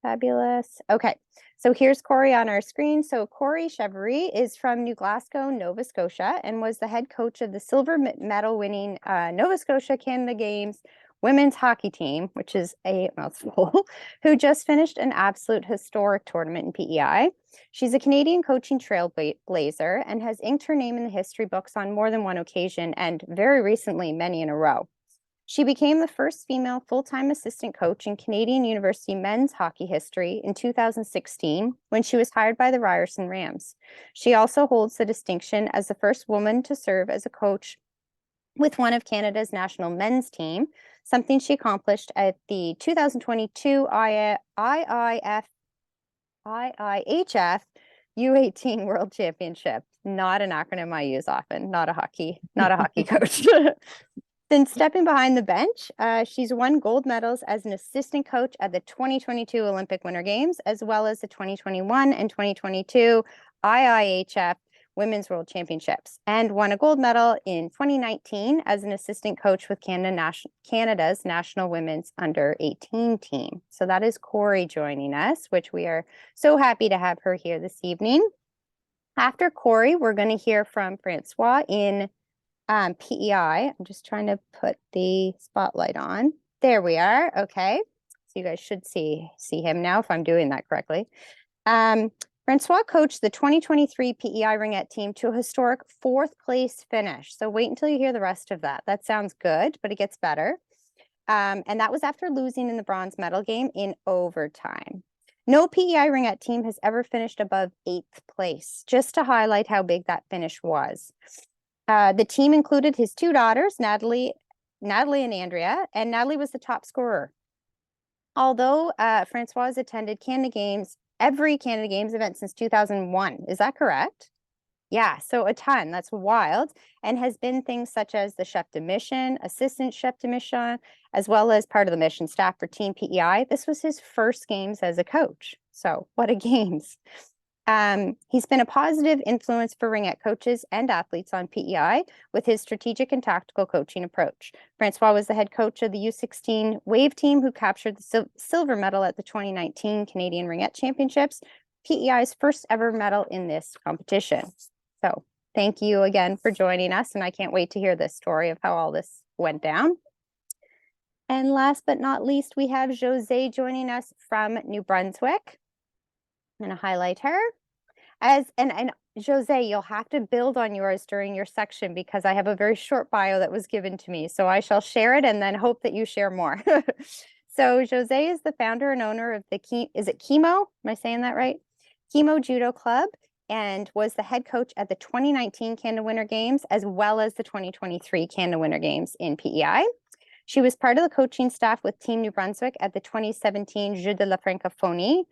Fabulous. Okay, so here's Kori on our screen. So Kori Cheverie is from New Glasgow, Nova Scotia, and was the head coach of the silver medal winning Nova Scotia Canada Games women's hockey team, which is a mouthful, who just finished an absolute historic tournament in PEI. She's a Canadian coaching trailblazer and has inked her name in the history books on more than one occasion, and very recently, many in a row. She became the first female full-time assistant coach in Canadian University men's hockey history in 2016 when she was hired by the Ryerson Rams. She also holds the distinction as the first woman to serve as a coach with one of Canada's national men's team, something she accomplished at the 2022 IIHF U18 World Championship. Not an acronym I use often. Not a hockey coach. Since stepping behind the bench, she's won gold medals as an assistant coach at the 2022 Olympic Winter Games, as well as the 2021 and 2022 IIHF Women's World Championships, and won a gold medal in 2019 as an assistant coach with Canada's National Women's Under-18 team. So that is Kori joining us, which we are so happy to have her here this evening. After Kori, we're going to hear from Francois in PEI. I'm just trying to put the spotlight on. There we are. Okay. So you guys should see him now if I'm doing that correctly. Francois coached the 2023 PEI Ringette team to a historic 4th place finish. So wait until you hear the rest of that. That sounds good, but it gets better. And that was after losing in the bronze medal game in overtime. No PEI Ringette team has ever finished above 8th place, just to highlight how big that finish was. The team included his 2 daughters, Natalie and Andrea, and Natalie was the top scorer. Although Francois has attended every Canada Games event since 2001. Is that correct? Yeah, so a ton. That's wild. And has been things such as the chef de mission, assistant chef de mission, as well as part of the mission staff for Team PEI. This was his first games as a coach. So what a games. He's been a positive influence for ringette coaches and athletes on PEI with his strategic and tactical coaching approach. Francois was the head coach of the U16 Wave team who captured the silver medal at the 2019 Canadian Ringette Championships, PEI's first ever medal in this competition. So thank you again for joining us, and I can't wait to hear this story of how all this went down. And last but not least, we have Josee joining us from New Brunswick. I'm going to highlight her. And Josee, you'll have to build on yours during your section because I have a very short bio that was given to me. So I shall share it and then hope that you share more. So Josee is the founder and owner of is it Chemo? Am I saying that right? Chemo Judo Club, and was the head coach at the 2019 Canada Winter Games, as well as the 2023 Canada Winter Games in PEI. She was part of the coaching staff with Team New Brunswick at the 2017 Jeux de la Francophonie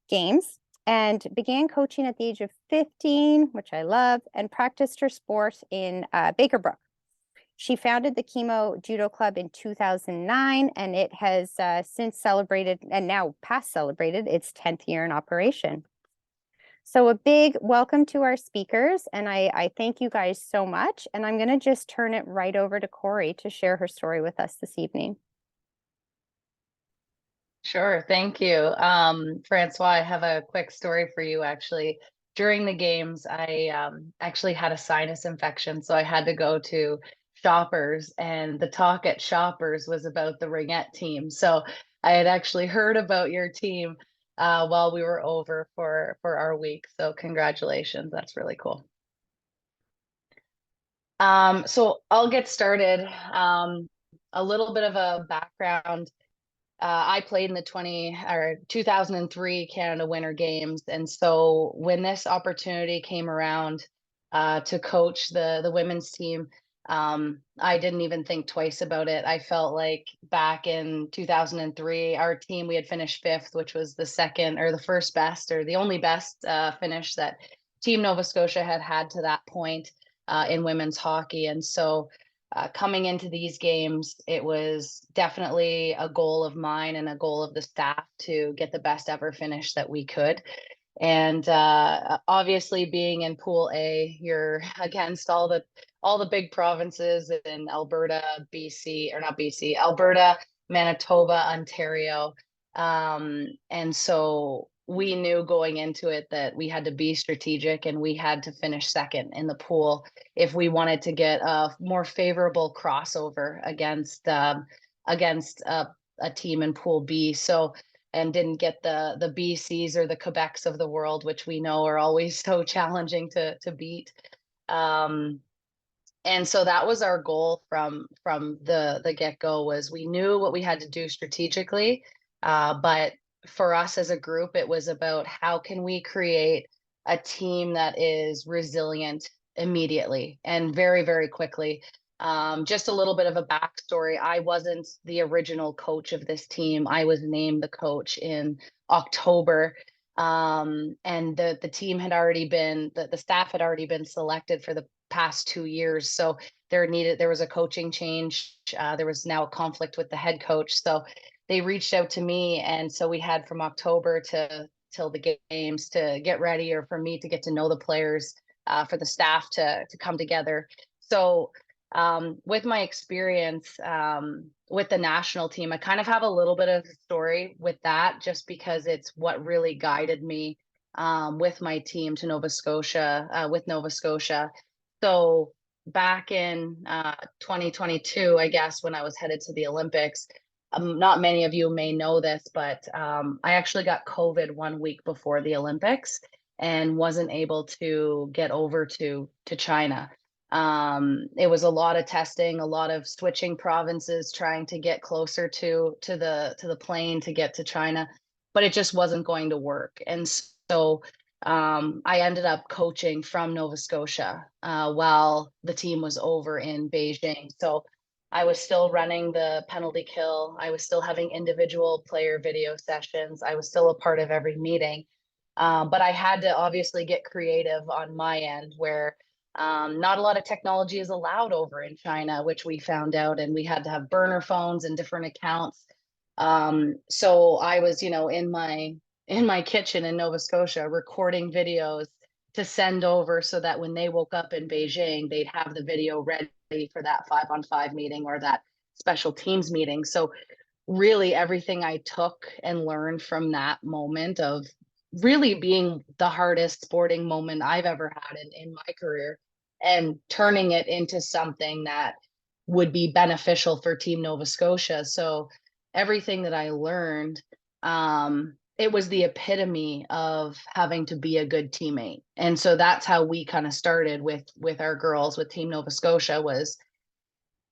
Games, and began coaching at the age of 15, which I love, and practiced her sport in Baker Brook. She founded the Chemo Judo Club in 2009, and it has since celebrated, and now past celebrated, its 10th year in operation. So a big welcome to our speakers, and I thank you guys so much. And I'm going to just turn it right over to Kori to share her story with us this evening. Sure, thank you. Francois, I have a quick story for you, actually. During the games, I actually had a sinus infection, so I had to go to Shoppers, and the talk at Shoppers was about the ringette team. So I had actually heard about your team while we were over for our week. So congratulations, that's really cool. So I'll get started. A little bit of a background. I played in the 2003 Canada Winter Games, and so when this opportunity came around to coach the women's team, I didn't even think twice about it. I felt like back in 2003, our team, we had finished 5th, which was the second or the first best or the only best finish that Team Nova Scotia had to that point in women's hockey, and so. Coming into these games, it was definitely a goal of mine and a goal of the staff to get the best ever finish that we could. And obviously, being in Pool A, you're against all the big provinces in Alberta, BC, or not BC, Alberta, Manitoba, Ontario. And so we knew going into it that we had to be strategic and we had to finish second in the pool if we wanted to get a more favorable crossover against a team in Pool B. So, and didn't get the BCs or the Quebecs of the world, which we know are always so challenging to beat. Um, and so that was our goal from the get-go, was we knew what we had to do strategically, but for us as a group, it was about how can we create a team that is resilient immediately and very, very quickly. Just a little bit of a backstory. I wasn't the original coach of this team. I was named the coach in October. And the team had already been, the staff had already been selected for the past 2 years. So there was a coaching change. There was now a conflict with the head coach. So they reached out to me. And so we had from October to till the games to get ready, or for me to get to know the players, for the staff to come together. So with my experience with the national team, I kind of have a little bit of a story with that, just because it's what really guided me with my team to Nova Scotia, with Nova Scotia. So back in 2022, I guess, when I was headed to the Olympics, not many of you may know this, but I actually got COVID 1 week before the Olympics and wasn't able to get over to China. It was a lot of testing, a lot of switching provinces, trying to get closer to the plane to get to China, but it just wasn't going to work. And so I ended up coaching from Nova Scotia while the team was over in Beijing. So I was still running the penalty kill. I was still having individual player video sessions. I was still a part of every meeting. But I had to obviously get creative on my end, where not a lot of technology is allowed over in China, which we found out, and we had to have burner phones and different accounts. So I was, in my kitchen in Nova Scotia recording videos to send over, so that when they woke up in Beijing, they'd have the video ready for that 5-on-5 meeting or that special teams meeting. So really everything I took and learned from that moment of really being the hardest sporting moment I've ever had in my career, and turning it into something that would be beneficial for Team Nova Scotia. So everything that I learned, it was the epitome of having to be a good teammate. And so that's how we kind of started with our girls, with Team Nova Scotia, was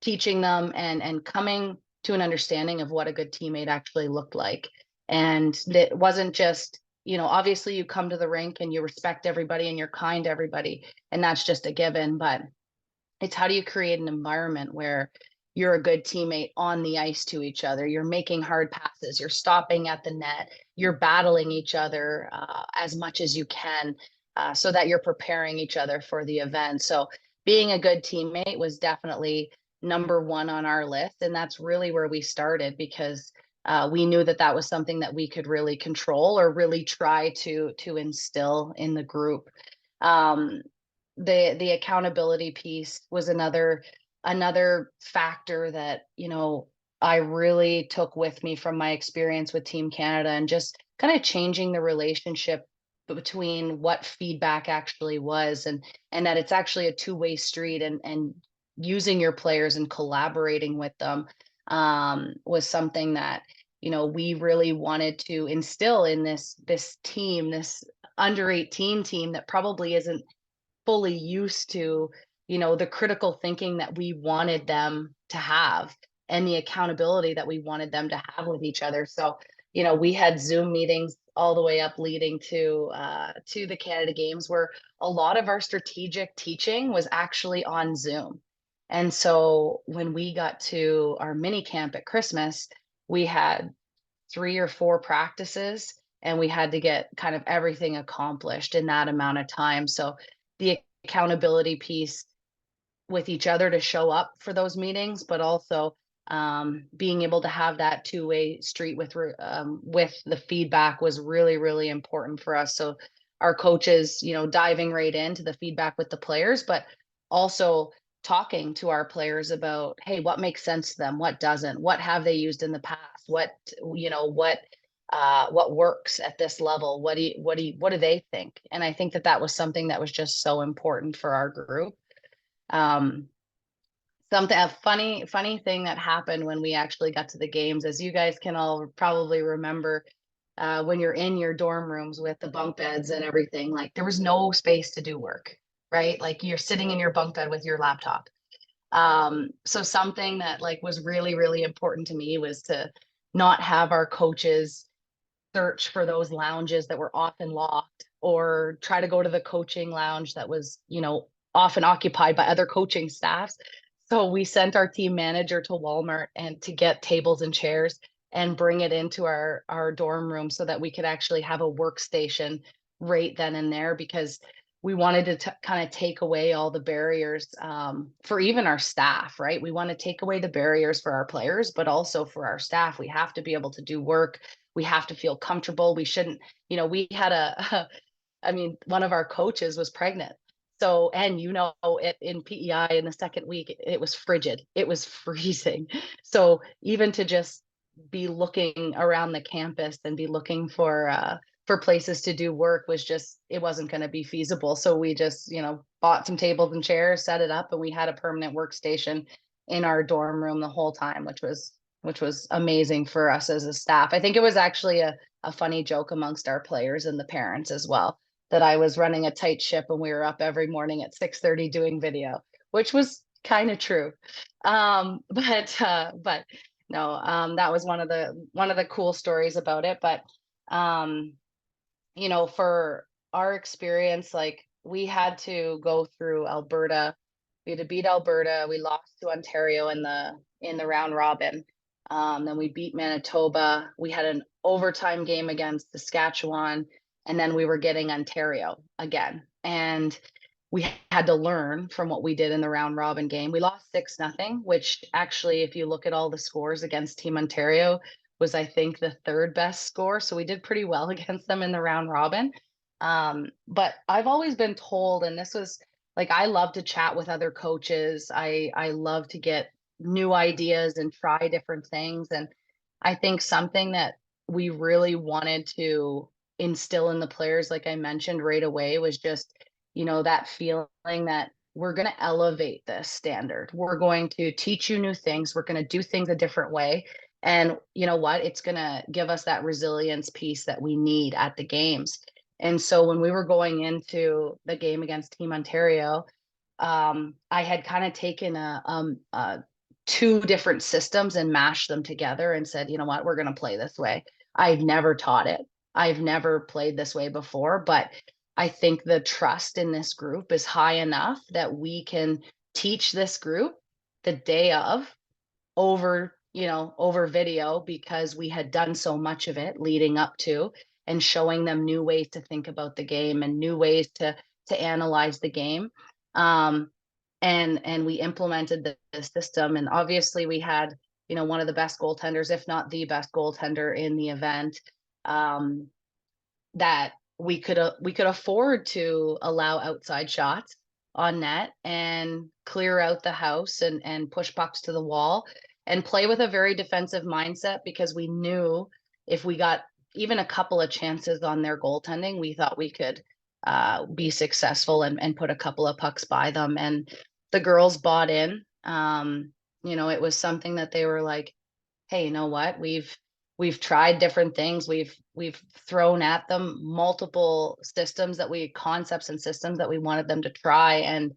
teaching them and coming to an understanding of what a good teammate actually looked like. And it wasn't just, obviously you come to the rink and you respect everybody and you're kind to everybody, and that's just a given, but it's how do you create an environment where you're a good teammate on the ice to each other. You're making hard passes, you're stopping at the net, you're battling each other as much as you can, so that you're preparing each other for the event. So being a good teammate was definitely number one on our list. And that's really where we started, because we knew that that was something that we could really control, or really try to instill in the group. Um, the accountability piece was another factor that I really took with me from my experience with Team Canada, and just kind of changing the relationship between what feedback actually was, and that it's actually a two-way street, and using your players and collaborating with them was something that we really wanted to instill in this team, this under 18 team that probably isn't fully used to, the critical thinking that we wanted them to have, and the accountability that we wanted them to have with each other. So, we had Zoom meetings all the way up leading to the Canada Games, where a lot of our strategic teaching was actually on Zoom. And so when we got to our mini camp at Christmas, we had 3 or 4 practices, and we had to get kind of everything accomplished in that amount of time. So the accountability piece with each other to show up for those meetings, but also being able to have that two-way street with the feedback was really, really important for us. So our coaches, diving right into the feedback with the players, but also talking to our players about, hey, what makes sense to them, what doesn't, what have they used in the past, what what works at this level. What do they think? And I think that that was something that was just so important for our group. Um, a funny thing that happened when we actually got to the games, as you guys can all probably remember, when you're in your dorm rooms with the bunk beds and everything, like there was no space to do work, right? Like you're sitting in your bunk bed with your laptop. So something that like was really, really important to me was to not have our coaches search for those lounges that were often locked, or try to go to the coaching lounge that was, often occupied by other coaching staffs. So we sent our team manager to Walmart and to get tables and chairs and bring it into our dorm room so that we could actually have a workstation right then and there, because we wanted to kind of take away all the barriers, for even our staff, right? We want to take away the barriers for our players, but also for our staff. We have to be able to do work. We have to feel comfortable. We shouldn't, we had I mean, one of our coaches was pregnant. So, and it in PEI in the second week, it was frigid. It was freezing. So even to just be looking around the campus and be looking for places to do work was just, it wasn't going to be feasible. So we just, bought some tables and chairs, set it up, and we had a permanent workstation in our dorm room the whole time, which was amazing for us as a staff. I think it was actually a funny joke amongst our players and the parents as well, that I was running a tight ship and we were up every morning at 6:30 doing video, which was kind of true. But no, that was one of the cool stories about it. But for our experience, like we had to go through Alberta. We had to beat Alberta. We lost to Ontario in the round robin. Then we beat Manitoba. We had an overtime game against Saskatchewan, and then we were getting Ontario again. And we had to learn from what we did in the round robin game. We lost 6-0, which actually, if you look at all the scores against Team Ontario, was I think the third best score. So we did pretty well against them in the round robin. But I've always been told, and this was like, I love to chat with other coaches. I love to get new ideas and try different things. And I think something that we really wanted to instill in the players, like I mentioned right away, was just, that feeling that we're going to elevate this standard. We're going to teach you new things. We're going to do things a different way. And you know what? It's going to give us that resilience piece that we need at the games. And so when we were going into the game against Team Ontario, I had kind of taken two different systems and mashed them together and said, you know what, we're going to play this way. I've never taught it. I've never played this way before, but I think the trust in this group is high enough that we can teach this group the day of over video, because we had done so much of it leading up to, and showing them new ways to think about the game and new ways to analyze the game. And we implemented the system, and obviously we had one of the best goaltenders, if not the best goaltender in the event, that we could afford to allow outside shots on net and clear out the house and push pucks to the wall and play with a very defensive mindset, because we knew if we got even a couple of chances on their goaltending, we thought we could be successful and put a couple of pucks by them. And the girls bought in. It was something that they were like, hey, you know what? We've tried different things. We've thrown at them multiple concepts and systems that we wanted them to try. And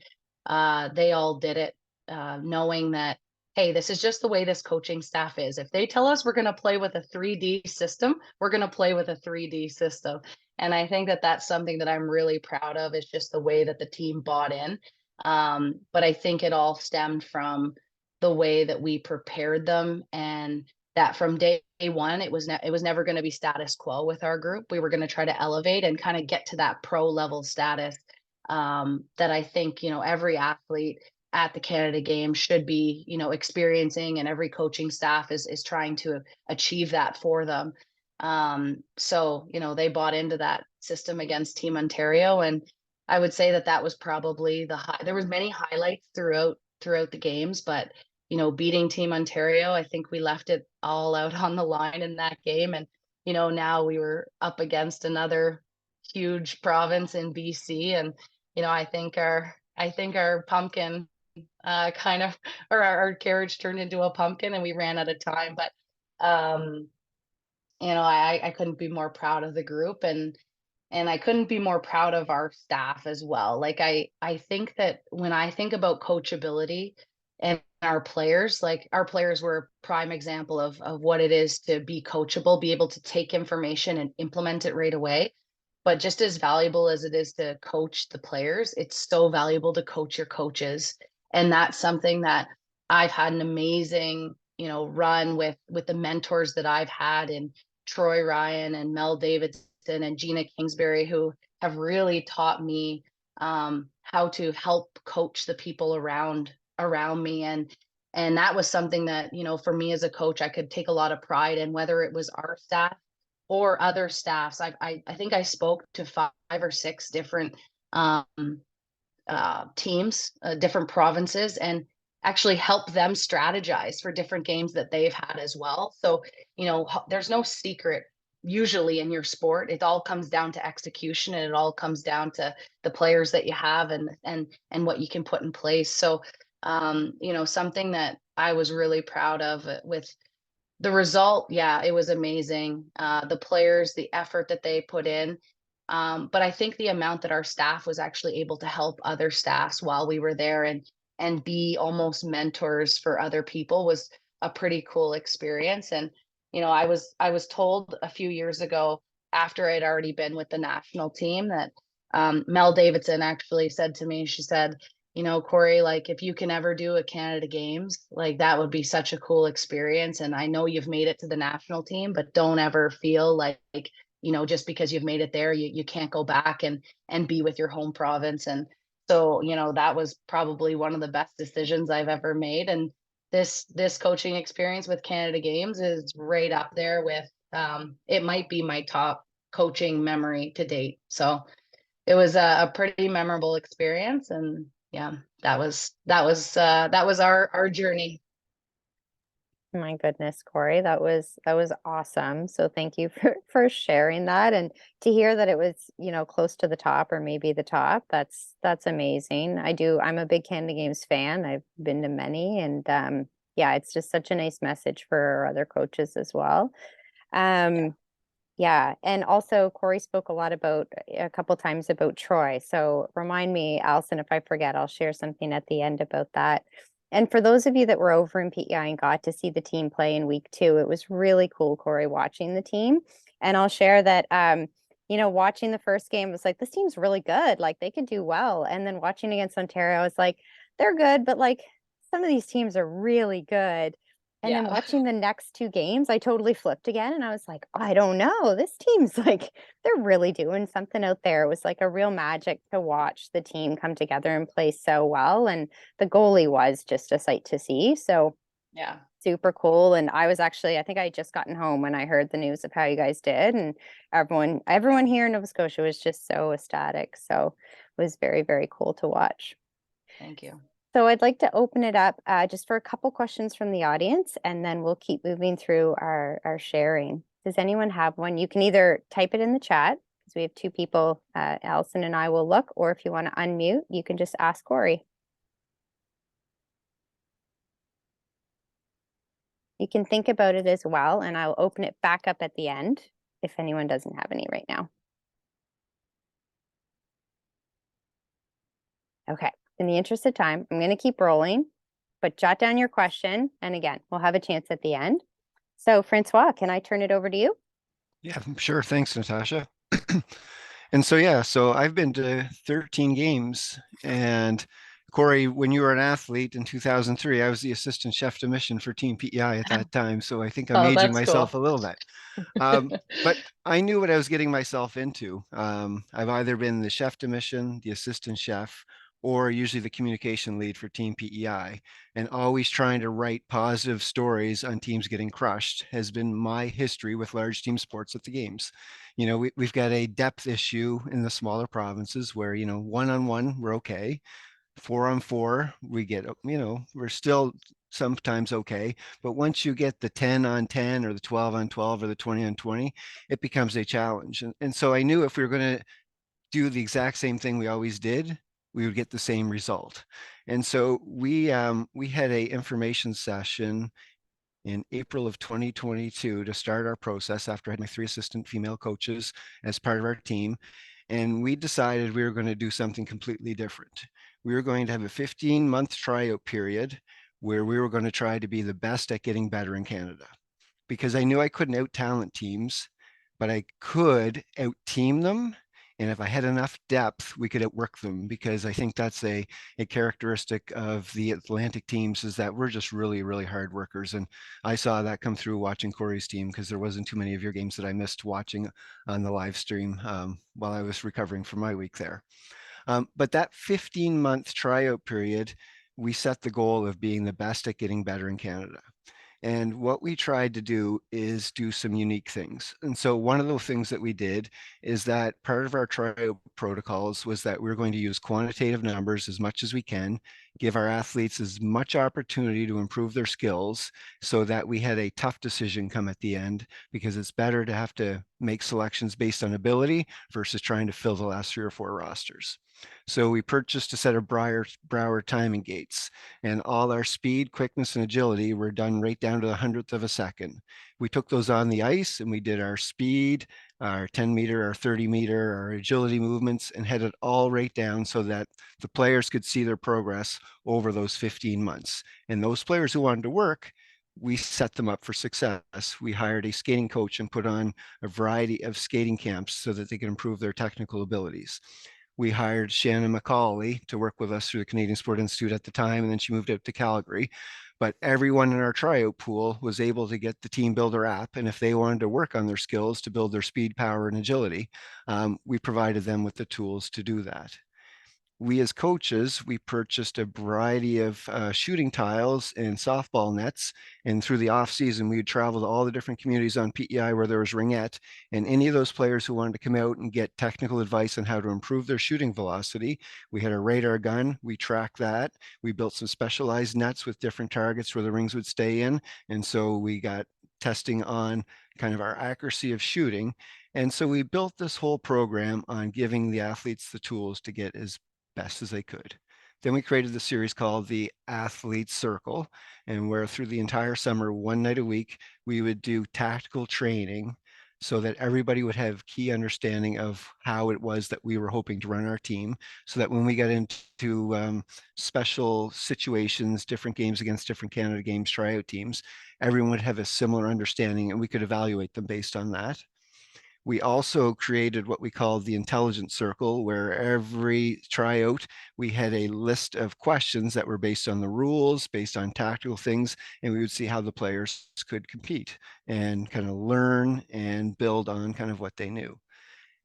they all did it, knowing that, hey, this is just the way this coaching staff is. If they tell us we're going to play with a 3D system, we're going to play with a 3D system. And I think that that's something that I'm really proud of, is just the way that the team bought in. But I think it all stemmed from the way that we prepared them, and that from day one, it was never going to be status quo with our group. We were going to try to elevate and kind of get to that pro level status, that I think, every athlete at the Canada Games should be, experiencing, and every coaching staff is trying to achieve that for them. So, they bought into that system against Team Ontario, and I would say that was probably there was many highlights throughout the games, but beating Team Ontario, I think we left it all out on the line in that game. And now we were up against another huge province in BC, and I think our pumpkin kind of, or our carriage turned into a pumpkin and we ran out of time. But um, I couldn't be more proud of the group, and I couldn't be more proud of our staff as well. Like I think that when I think about coachability and our players were a prime example of what it is to be coachable, be able to take information and implement it right away. But just as valuable as it is to coach the players, it's so valuable to coach your coaches. And that's something that I've had an amazing, run with the mentors that I've had in Troy Ryan and Mel Davidson and Gina Kingsbury, who have really taught me how to help coach the people around me. And that was something that, for me as a coach, I could take a lot of pride in, whether it was our staff or other staffs. I think I spoke to 5 or 6 different um, teams, different provinces, and actually help them strategize for different games that they've had as well. So, there's no secret usually in your sport. It all comes down to execution, and it all comes down to the players that you have and what you can put in place. So, something that I was really proud of with the result, yeah, it was amazing. The players, the effort that they put in. But I think the amount that our staff was actually able to help other staffs while we were there and be almost mentors for other people was a pretty cool experience. And I was told a few years ago, after I'd already been with the national team, that Mel Davidson actually said to me, she said, Kori, like if you can ever do a Canada Games, like that would be such a cool experience. And I know you've made it to the national team, but don't ever feel like just because you've made it there, you can't go back and be with your home province. And so, that was probably one of the best decisions I've ever made. And this coaching experience with Canada Games is right up there with it might be my top coaching memory to date. So it was a pretty memorable experience, and yeah, that was our journey. My goodness, Kori, that was awesome. So thank you for sharing that, and to hear that it was, close to the top or maybe the top. That's amazing. I'm a big Canada Games fan. I've been to many, and yeah, it's just such a nice message for our other coaches as well. Um yeah, and also Kori spoke a couple times about Troy. So remind me, Allison, if I forget, I'll share something at the end about that. And for those of you that were over in PEI and got to see the team play in week 2, it was really cool, Kori, watching the team. And I'll share that watching the first game was like, this team's really good. Like they could do well. And then watching against Ontario, I was like, they're good, but like some of these teams are really good. And then Yeah. watching the next 2 games, I totally flipped again. And I was like, I don't know. This team's like, they're really doing something out there. It was like a real magic to watch the team come together and play so well. And the goalie was just a sight to see. So Yeah. super cool. And I think I had just gotten home when I heard the news of how you guys did. And everyone here in Nova Scotia was just so ecstatic. So it was very, very cool to watch. Thank you. So I'd like to open it up just for a couple questions from the audience, and then we'll keep moving through our sharing. Does anyone have one? You can either type it in the chat, because we have 2 people, Allison and I will look, or if you want to unmute, you can just ask Kori. You can think about it as well, and I'll open it back up at the end if anyone doesn't have any right now. Okay. In the interest of time, I'm going to keep rolling, but jot down your question. And again, we'll have a chance at the end. So Francois, can I turn it over to you? Yeah, sure. Thanks, Natasha. And so, yeah, so I've been to 13 games. And Kori, when you were an athlete in 2003, I was the assistant chef de mission for Team PEI at that time. So I think I'm Oh, aging that's cool. myself a little bit. But I knew what I was getting myself into. I've either been the chef de mission, the assistant chef, or usually the communication lead for Team PEI. And always trying to write positive stories on teams getting crushed has been my history with large team sports at the games. We've got a depth issue in the smaller provinces where, 1-on-1, we're okay. 4-on-4, we get, we're still sometimes okay. But once you get the 10 on 10 or the 12 on 12 or the 20 on 20, it becomes a challenge. And so I knew if we were going to do the exact same thing we always did, we would get the same result. And so we had a information session in April of 2022 to start our process after I had my 3 assistant female coaches as part of our team. And we decided we were going to do something completely different. We were going to have a 15-month tryout period where we were going to try to be the best at getting better in Canada. Because I knew I couldn't out talent teams, but I could out team them. And if I had enough depth, we could outwork them, because I think that's a characteristic of the Atlantic teams, is that we're just really, really hard workers. And I saw that come through watching Kori's team, because there wasn't too many of your games that I missed watching on the live stream while I was recovering from my week there. But that 15-month tryout period, we set the goal of being the best at getting better in Canada. And what we tried to do is do some unique things. And so one of the things that we did is that part of our trial protocols was that we we're going to use quantitative numbers as much as we can, give our athletes as much opportunity to improve their skills, so that we had a tough decision come at the end, because it's better to have to make selections based on ability versus trying to fill the last 3 or 4 rosters. So we purchased a set of Brower timing gates, and all our speed, quickness, and agility were done right down to the 100th of a second. We took those on the ice and we did our speed, our 10 meter, our 30 meter, our agility movements, and had it all right down so that the players could see their progress over those 15 months. And those players who wanted to work, we set them up for success. We hired a skating coach and put on a variety of skating camps so that they could improve their technical abilities. We hired Shannon McCauley to work with us through the Canadian Sport Institute at the time, and then she moved out to Calgary. But everyone in our tryout pool was able to get the Team Builder app, and if they wanted to work on their skills to build their speed, power, and agility, we provided them with the tools to do that. We as coaches, we purchased a variety of shooting tiles and softball nets. And through the off season, we would travel to all the different communities on PEI where there was ringette. And any of those players who wanted to come out and get technical advice on how to improve their shooting velocity, we had a radar gun. We tracked that. We built some specialized nets with different targets where the rings would stay in. And so we got testing on kind of our accuracy of shooting. And so we built this whole program on giving the athletes the tools to get as best as they could. Then we created the series called the Athlete Circle, and where through the entire summer, 1 night a week, we would do tactical training so that everybody would have key understanding of how it was that we were hoping to run our team, so that when we got into special situations, different games against different Canada Games tryout teams, everyone would have a similar understanding and we could evaluate them based on that. We also created what we called the intelligence circle, where every tryout, we had a list of questions that were based on the rules, based on tactical things, and we would see how the players could compete and kind of learn and build on kind of what they knew.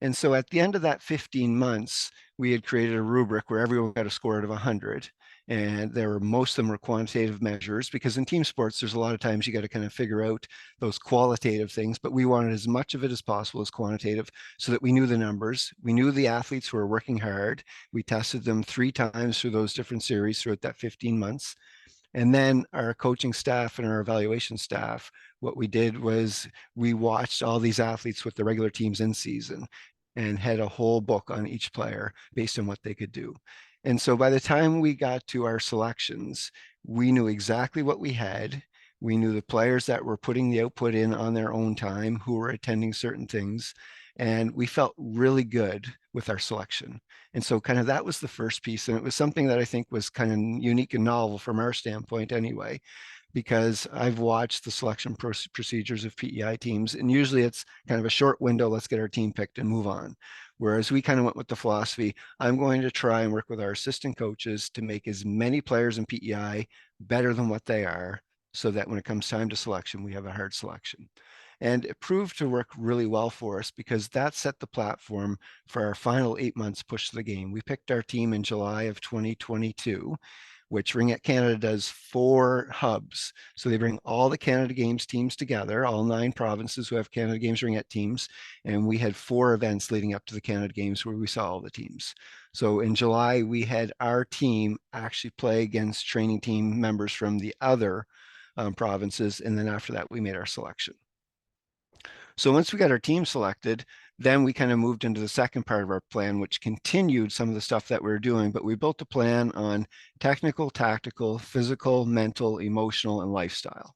And so at the end of that 15 months, we had created a rubric where everyone got a score out of 100. And most of them were quantitative measures, because in team sports, there's a lot of times you got to kind of figure out those qualitative things, but we wanted as much of it as possible as quantitative, so that we knew the numbers. We knew the athletes who were working hard. We tested them 3 times through those different series throughout that 15 months. And then our coaching staff and our evaluation staff, what we did was we watched all these athletes with the regular teams in season and had a whole book on each player based on what they could do. And so by the time we got to our selections, we knew exactly what we had. We knew the players that were putting the output in on their own time, who were attending certain things, and we felt really good with our selection. And so kind of that was the first piece. And it was something that I think was kind of unique and novel from our standpoint anyway, because I've watched the selection procedures of PEI teams, and usually it's kind of a short window, let's get our team picked and move on. Whereas we kind of went with the philosophy, I'm going to try and work with our assistant coaches to make as many players in PEI better than what they are, so that when it comes time to selection, we have a hard selection. And it proved to work really well for us, because that set the platform for our final 8 months push to the game. We picked our team in July of 2022. which Ringette Canada does 4 hubs. So they bring all the Canada Games teams together, all 9 provinces who have Canada Games Ringette teams. And we had 4 events leading up to the Canada Games where we saw all the teams. So in July, we had our team actually play against training team members from the other provinces. And then after that, we made our selection. So once we got our team selected, then we kind of moved into the second part of our plan, which continued some of the stuff that we were doing, but we built a plan on technical, tactical, physical, mental, emotional, and lifestyle.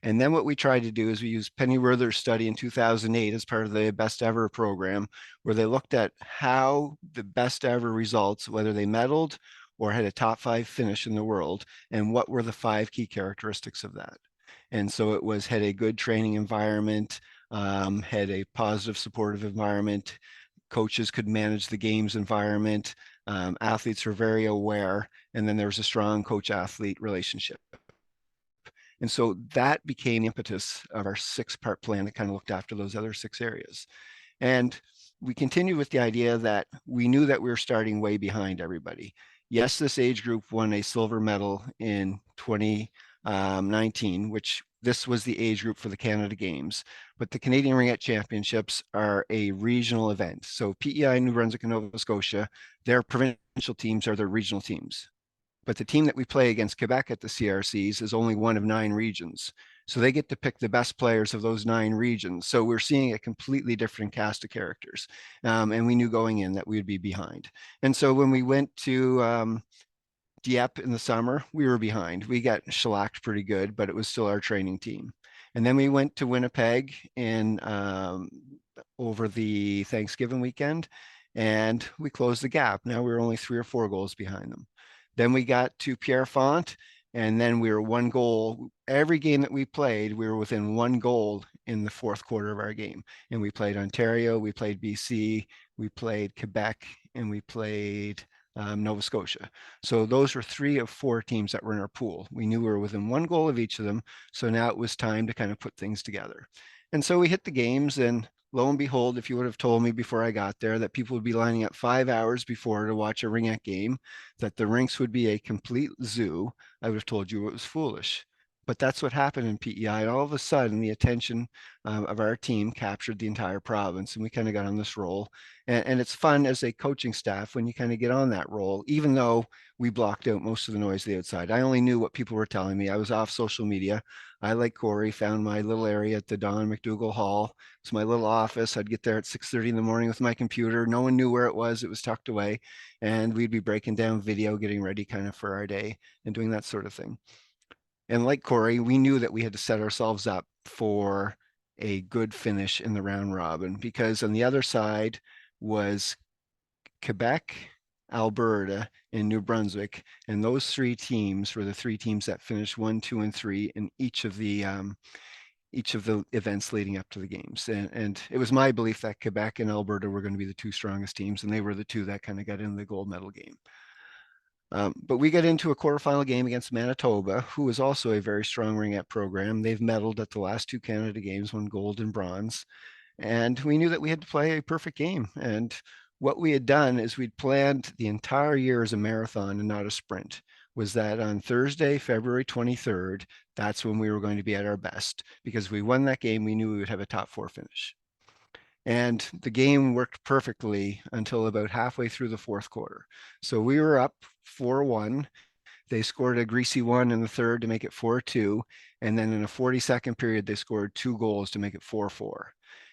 And then what we tried to do is we used Penny Werther's study in 2008 as part of the best ever program, where they looked at how the best ever results, whether they medaled or had a top 5 finish in the world, and what were the 5 key characteristics of that. And so it was had a good training environment, had a positive supportive environment, coaches could manage the games environment, athletes were very aware, and then there was a strong coach-athlete relationship. And so that became the impetus of our 6-part plan that kind of looked after those other 6 areas. And we continued with the idea that we knew that we were starting way behind everybody. Yes, this age group won a silver medal in 2019, which this was the age group for the Canada Games, but the Canadian Ringette Championships are a regional event. So PEI, New Brunswick, and Nova Scotia, their provincial teams are their regional teams. But the team that we play against Quebec at the CRCs is only one of 9 regions. So they get to pick the best players of those 9 regions. So we're seeing a completely different cast of characters. And we knew going in that we would be behind. And so when we went to Dieppe in the summer, we were behind. We got shellacked pretty good, but it was still our training team. And then we went to Winnipeg in over the Thanksgiving weekend, and we closed the gap. Now we were only 3 or 4 goals behind them. Then we got to Pierrefonte, and then we were 1 goal. Every game that we played, we were within 1 goal in the 4th quarter of our game. And we played Ontario, we played BC, we played Quebec, and we played Nova Scotia. So those were 3 of 4 teams that were in our pool. We knew we were within 1 goal of each of them. So now it was time to kind of put things together. And so we hit the games, and lo and behold, if you would have told me before I got there that people would be lining up 5 hours before to watch a ringette game, that the rinks would be a complete zoo, I would have told you it was foolish. But that's what happened in PEI. And all of a sudden, the attention of our team captured the entire province, and we kind of got on this roll. And it's fun as a coaching staff when you kind of get on that roll, even though we blocked out most of the noise of the outside. I only knew what people were telling me. I was off social media. I, like Kori, found my little area at the Don McDougall Hall. It's my little office. I'd get there at 6:30 in the morning with my computer. No one knew where it was. It was tucked away. And we'd be breaking down video, getting ready kind of for our day and doing that sort of thing. And like Kori, we knew that we had to set ourselves up for a good finish in the round robin, because on the other side was Quebec, Alberta, and New Brunswick. And those 3 teams were the 3 teams that finished 1, 2, and 3 in each of the events leading up to the games. And it was my belief that Quebec and Alberta were going to be the 2 strongest teams, and they were the 2 that kind of got in the gold medal game. But we got into a quarterfinal game against Manitoba, who is also a very strong ringette program. They've medaled at the last 2 Canada Games, won gold and bronze. And we knew that we had to play a perfect game. And what we had done is we'd planned the entire year as a marathon and not a sprint. Was that on Thursday, February 23rd, that's when we were going to be at our best. Because if we won that game, we knew we would have a top 4 finish. And the game worked perfectly until about halfway through the 4th quarter. So we were up 4-1. They scored a greasy 1 in the 3rd to make it 4-2. And then in a 40-second period, they scored 2 goals to make it 4-4.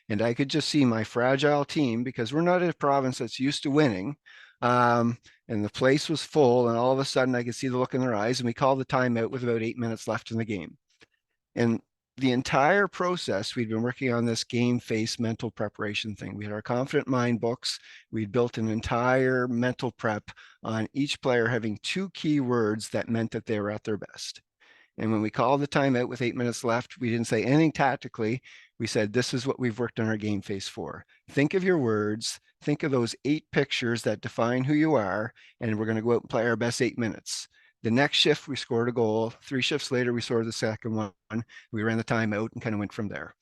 And I could just see my fragile team, because we're not a province that's used to winning. And the place was full, and all of a sudden I could see the look in their eyes, and we called the timeout with about 8 minutes left in the game. And the entire process, we'd been working on this game face mental preparation thing. We had our confident mind books. We'd built an entire mental prep on each player having 2 key words that meant that they were at their best. And when we called the timeout with 8 minutes left, we didn't say anything tactically. We said, this is what we've worked on our game face for. Think of your words. Think of those 8 pictures that define who you are. And we're going to go out and play our best 8 minutes. The next shift, we scored a goal. 3 shifts later, we scored the second one. We ran the timeout and kind of went from there.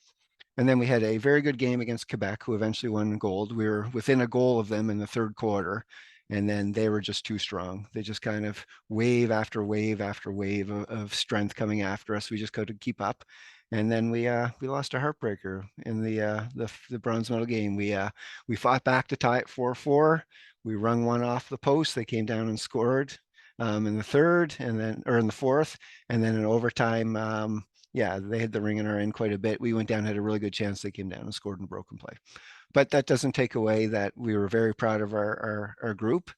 And then we had a very good game against Quebec, who eventually won gold. We were within a goal of them in the 3rd quarter. And then they were just too strong. They just kind of wave after wave after wave of strength coming after us. We just couldn't keep up. And then we lost a heartbreaker in the bronze medal game. We fought back to tie it 4-4. We rung one off the post. They came down and scored in the third, and then or in the fourth, and then in overtime. Yeah, they had the ring in our end quite a bit. We went down, had a really good chance. They came down and scored in broken play. But that doesn't take away that we were very proud of our group.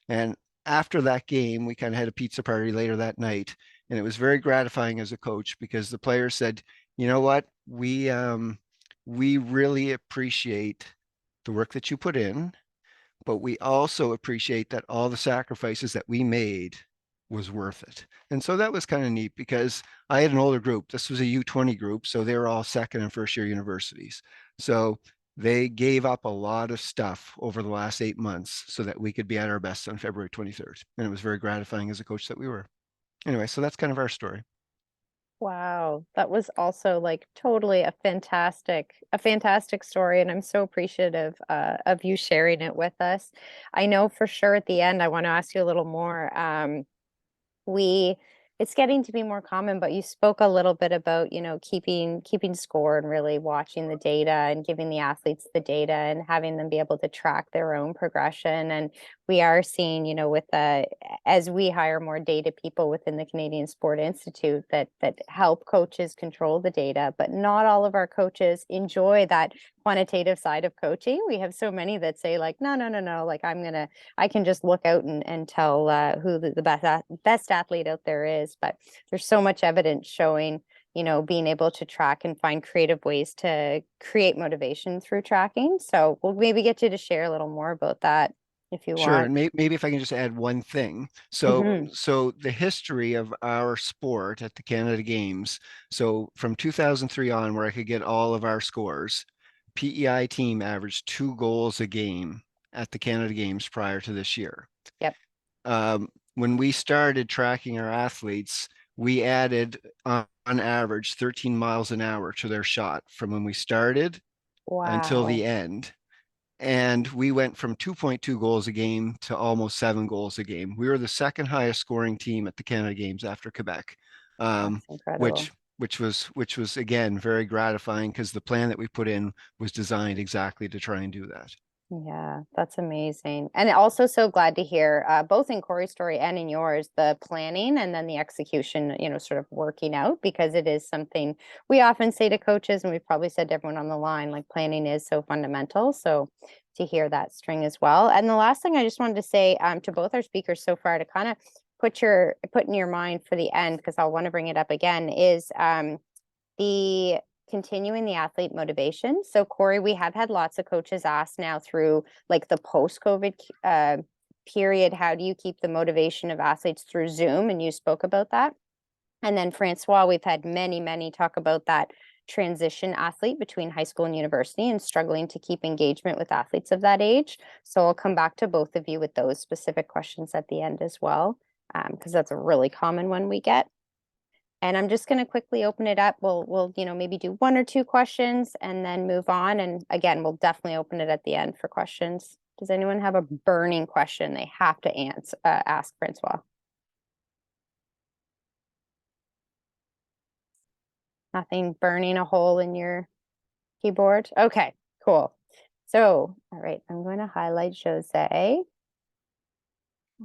And after that game, we kind of had a pizza party later that night. And it was very gratifying as a coach because the players said, you know what, we really appreciate the work that you put in, but we also appreciate that all the sacrifices that we made was worth it. And so that was kind of neat because I had an older group. This was a U20 group, so they were all second and first year universities. So they gave up a lot of stuff over the last 8 months so that we could be at our best on February 23rd. And it was very gratifying as a coach that we were. Anyway, so that's kind of our story. Wow, that was also like totally a fantastic story, and I'm so appreciative of you sharing it with us. I know for sure at the end, I want to ask you a little more. We It's getting to be more common, but you spoke a little bit about, keeping score and really watching the data and giving the athletes the data and having them be able to track their own progression. And we are seeing, with as we hire more data people within the Canadian Sport Institute that help coaches control the data, but not all of our coaches enjoy that quantitative side of coaching. We have so many that say like, no, like I can just look out and tell who the best athlete out there is. But there's so much evidence showing, being able to track and find creative ways to create motivation through tracking. So we'll maybe get you to share a little more about that if you Sure, want. and maybe if I can just add one thing. So, Mhm. so the history of our sport at the Canada Games. So from 2003 on, where I could get all of our scores, PEI team averaged 2 goals a game at the Canada Games prior to this year. Yep. When we started tracking our athletes, we added on average 13 miles an hour to their shot from when we started until Wow. the end. And we went from 2.2 goals a game to almost 7 goals a game. We were the second highest scoring team at the Canada Games after Quebec, That's which incredible. which was again very gratifying because the plan that we put in was designed exactly to try and do that. Yeah, that's amazing. And also so glad to hear, both in Kori's story and in yours, the planning and then the execution, sort of working out, because it is something we often say to coaches, and we've probably said to everyone on the line, like planning is so fundamental. So to hear that string as well. And the last thing I just wanted to say to both our speakers so far to kind of put in your mind for the end, because I'll want to bring it up again, is the continuing the athlete motivation. So Kori, we have had lots of coaches ask now through like the post-COVID period, how do you keep the motivation of athletes through Zoom? And you spoke about that. And then Francois, we've had many talk about that transition athlete between high school and university and struggling to keep engagement with athletes of that age. So I'll come back to both of you with those specific questions at the end as well, because that's a really common one we get. And I'm just going to quickly open it up. We'll maybe do 1 or 2 questions and then move on. And again, we'll definitely open it at the end for questions. Does anyone have a burning question they have to ask Francois? Nothing burning a hole in your keyboard? Okay, cool. So, all right, I'm going to highlight Josee.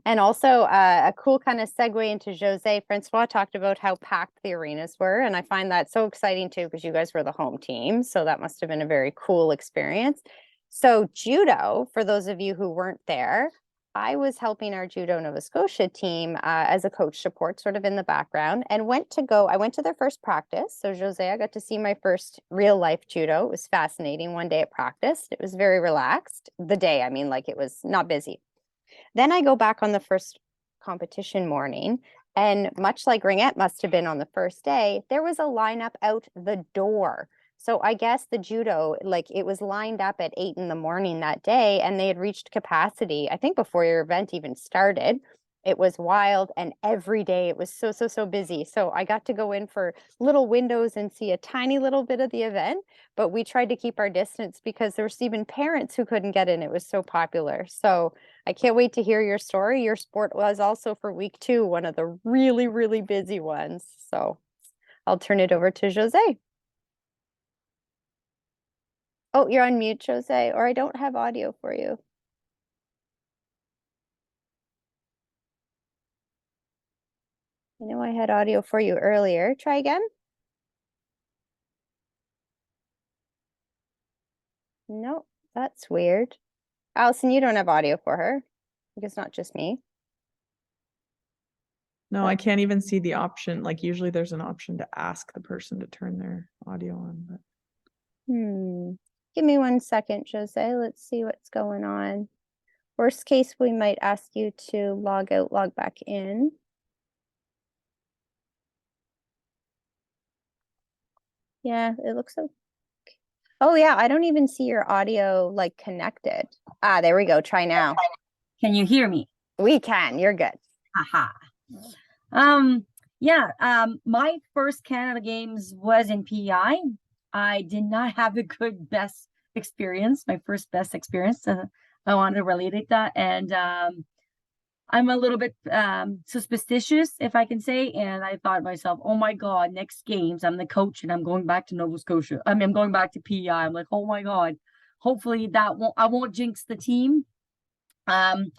And also a cool kind of segue into Josee. Francois talked about how packed the arenas were. And I find that so exciting too, because you guys were the home team. So that must have been a very cool experience. So judo, for those of you who weren't there, I was helping our Judo Nova Scotia team as a coach support sort of in the background and I went to their first practice. So Josee, I got to see my first real life judo. It was fascinating one day at practice. It was very relaxed. The day, I mean, like it was not busy. Then I go back on the first competition morning, and much like Ringette must have been on the first day, there was a lineup out the door. So I guess the judo, like it was lined up at 8 in the morning that day, and they had reached capacity, I think before your event even started. It was wild, and every day it was so busy. So I got to go in for little windows and see a tiny little bit of the event, but we tried to keep our distance because there was even parents who couldn't get in. It was so popular. So I can't wait to hear your story. Your sport was also for week 2, one of the really busy ones. So I'll turn it over to Josee. Oh, you're on mute, Josee, or I don't have audio for you. I know I had audio for you earlier. Try again. No, that's weird. Allison, you don't have audio for her. I guess not just me. No, I can't even see the option. Like usually there's an option to ask the person to turn their audio on, but Give me 1 second, Josee. Let's see what's going on. Worst case, we might ask you to log out, log back in. Yeah, it looks so. Oh yeah, I don't even see your audio like connected. Ah, there we go. Try now. Can you hear me? We can. You're good. Haha. My first Canada Games was in PEI. I did not have a good best experience, my first best experience. I wanted to relate that. And I'm a little bit suspicious, if I can say. And I thought to myself, oh my God, next games, I'm the coach and I'm going back to Nova Scotia. I mean, I'm going back to PEI. I'm like, oh my God, hopefully I won't jinx the team. Let's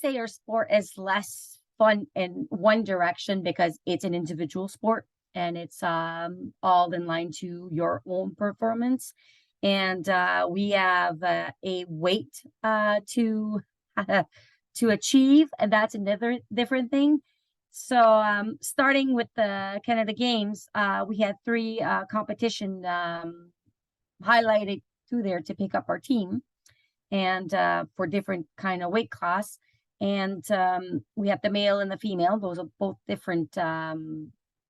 say our sport is less fun in one direction because it's an individual sport and it's all in line to your own performance. And we have a weight to achieve, and that's another different thing. So starting with the Canada Games, we had 3 competition highlighted through there to pick up our team, and for different kind of weight class. And we have the male and the female. Those are both different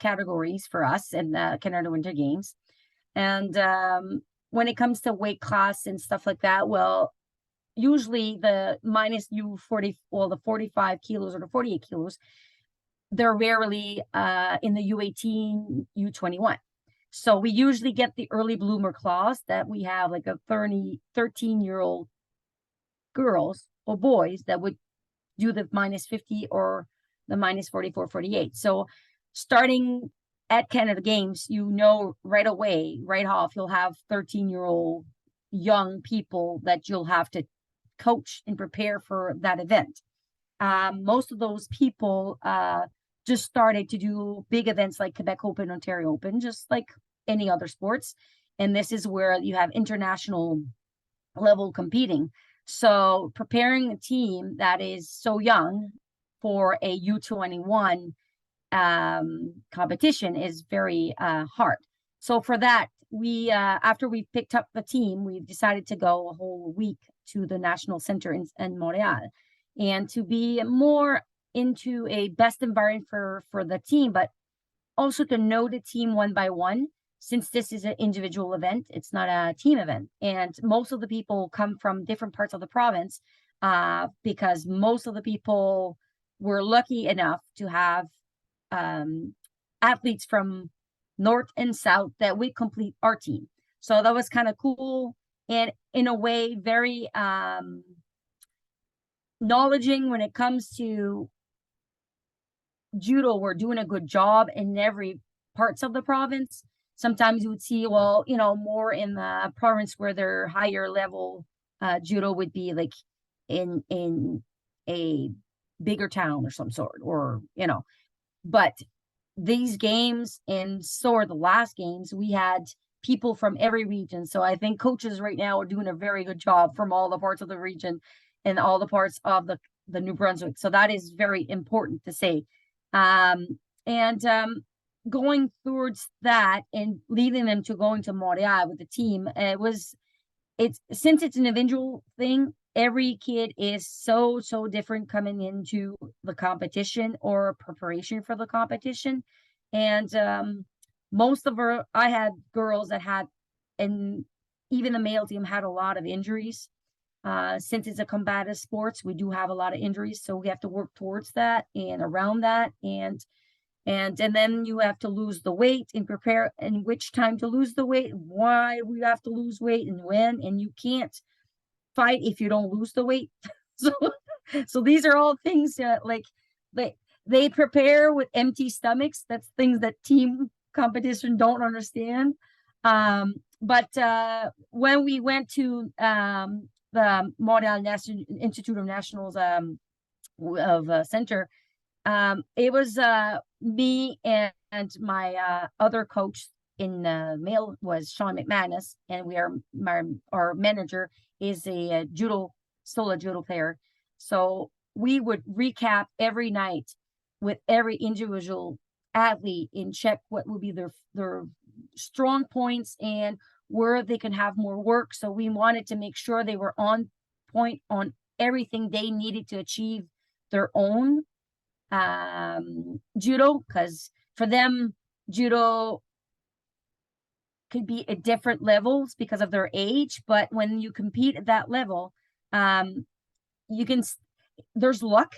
categories for us in the Canada Winter Games. And when it comes to weight class and stuff like that, well, usually the minus U40, well, the 45 kilos or the 48 kilos, they're rarely in the U18, U21. So we usually get the early bloomer class that we have like a 13-year-old girls or boys that would do the minus 50 or the minus 44, 48. So starting at Canada Games, right away, right off, you'll have 13-year-old young people that you'll have to coach and prepare for that event. Most of those people just started to do big events like Quebec Open, Ontario Open, just like any other sports. And this is where you have international level competing. So preparing a team that is so young for a U21 competition is very hard. So for that, we after we picked up the team, we decided to go a whole week to the National Center in Montreal, and to be more into a best environment for the team, but also to know the team one by one. Since this is an individual event, it's not a team event. And most of the people come from different parts of the province because most of the people were lucky enough to have athletes from north and south that would complete our team. So that was kind of cool. And in a way, very knowledgeing when it comes to judo. We're doing a good job in every parts of the province. Sometimes you would see, well, more in the province where their higher level judo would be like in a bigger town or some sort, or, but these games, and so are the last games, we had people from every region. So I think coaches right now are doing a very good job from all the parts of the region and all the parts of the New Brunswick. So that is very important to say. Going towards that and leading them to going to Montreal with the team, since it's an individual thing, every kid is so different coming into the competition or preparation for the competition. And I had girls that had, and even the male team had a lot of injuries. Since it's a combative sports, we do have a lot of injuries, so we have to work towards that and around that, and then you have to lose the weight and prepare and which time to lose the weight, why we have to lose weight and when, and you can't fight if you don't lose the weight. So so these are all things that like they prepare with empty stomachs. That's things that team competition don't understand. But when we went to the Montreal National Institute of Nationals center, it was me and my other coach in male was Sean McManus, and our manager is a still a judo player. So we would recap every night with every individual athlete and check what would be their strong points and where they can have more work. So we wanted to make sure they were on point on everything they needed to achieve their own judo, because for them judo could be at different levels because of their age, but when you compete at that level, you can there's luck.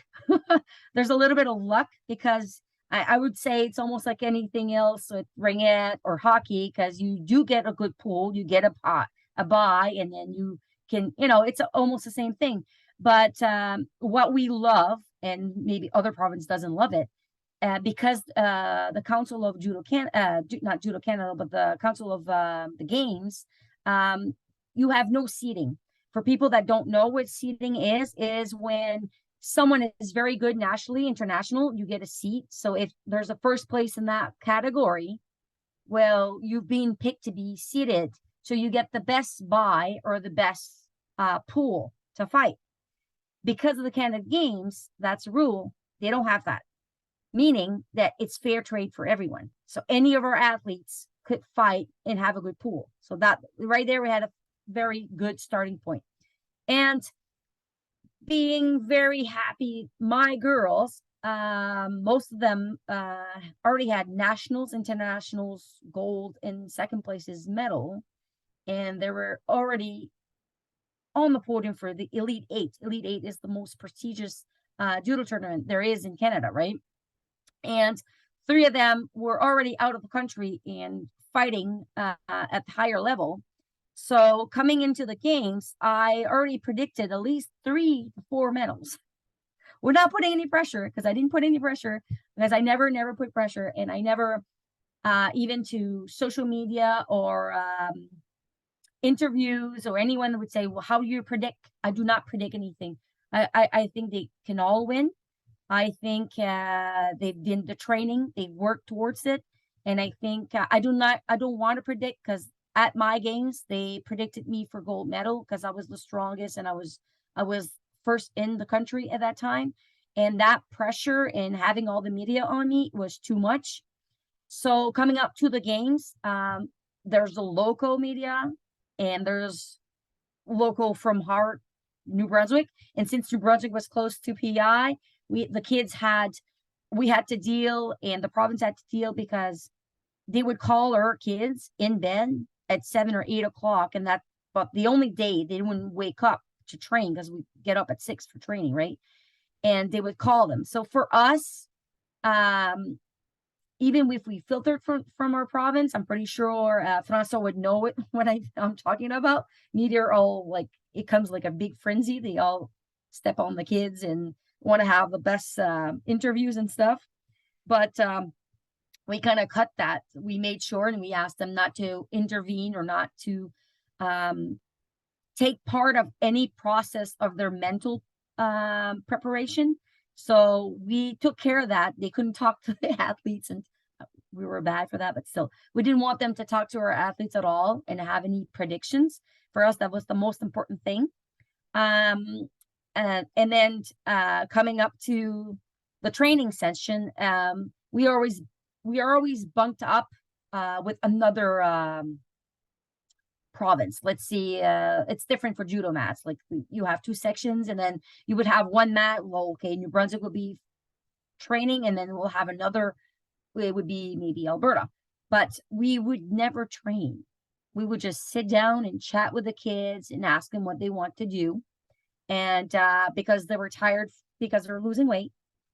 There's a little bit of luck, because I would say it's almost like anything else with ringette or hockey, because you do get a good pull, you get a buy, and then you can, it's almost the same thing. But what we love, and maybe other province doesn't love it, because the Council of Judo not Judo Canada, but the Council of the Games, you have no seating. For people that don't know what seating is when someone is very good nationally, international, you get a seat. So if there's a first place in that category, well, you've been picked to be seated. So you get the best buy or the best pool to fight. Because of the Canada Games, that's a rule. They don't have that, meaning that it's fair trade for everyone. So any of our athletes could fight and have a good pool. So that right there, we had a very good starting point. And being very happy, my girls, most of them already had nationals, internationals, gold, and second places medal. And they were already on the podium for the Elite Eight. Elite Eight is the most prestigious judo tournament there is in Canada, right? And 3 of them were already out of the country and fighting at the higher level. So coming into the games, I already predicted at least 3 to 4 medals. We're not putting any pressure, because I didn't put any pressure, because I never put pressure, and I never even to social media or interviews or anyone would say, well, how do you predict? I do not predict anything. I think they can all win. I think they've done the training, they've worked towards it, and I think I don't want to predict, because at my games they predicted me for gold medal because I was the strongest and I was first in the country at that time, and that pressure and having all the media on me was too much. So coming up to the games, there's the local media and there's local from Hart, New Brunswick, and since New Brunswick was close to PI, we had to deal, and the province had to deal, because they would call our kids in bed at 7 or 8 o'clock, and but the only day they wouldn't wake up to train, because we get up at 6 for training, right? And they would call them. So for us, even if we filtered from our province, I'm pretty sure Francois would know it what I'm talking about. Media are all like, it comes like a big frenzy. They all step on the kids and want to have the best interviews and stuff. But we kind of cut that. We made sure, and we asked them not to intervene or not to take part of any process of their mental preparation. So we took care of that. They couldn't talk to the athletes, and we were bad for that, but still, we didn't want them to talk to our athletes at all and have any predictions. For us, that was the most important thing. And then coming up to the training session, we are always bunked up with another province. Let's see, it's different for judo mats. Like you have 2 sections, and then you would have one mat. Well, okay, New Brunswick will be training, and then we'll have another. It would be maybe Alberta, but we would never train. We would just sit down and chat with the kids and ask them what they want to do. And because they were tired, because they're losing weight,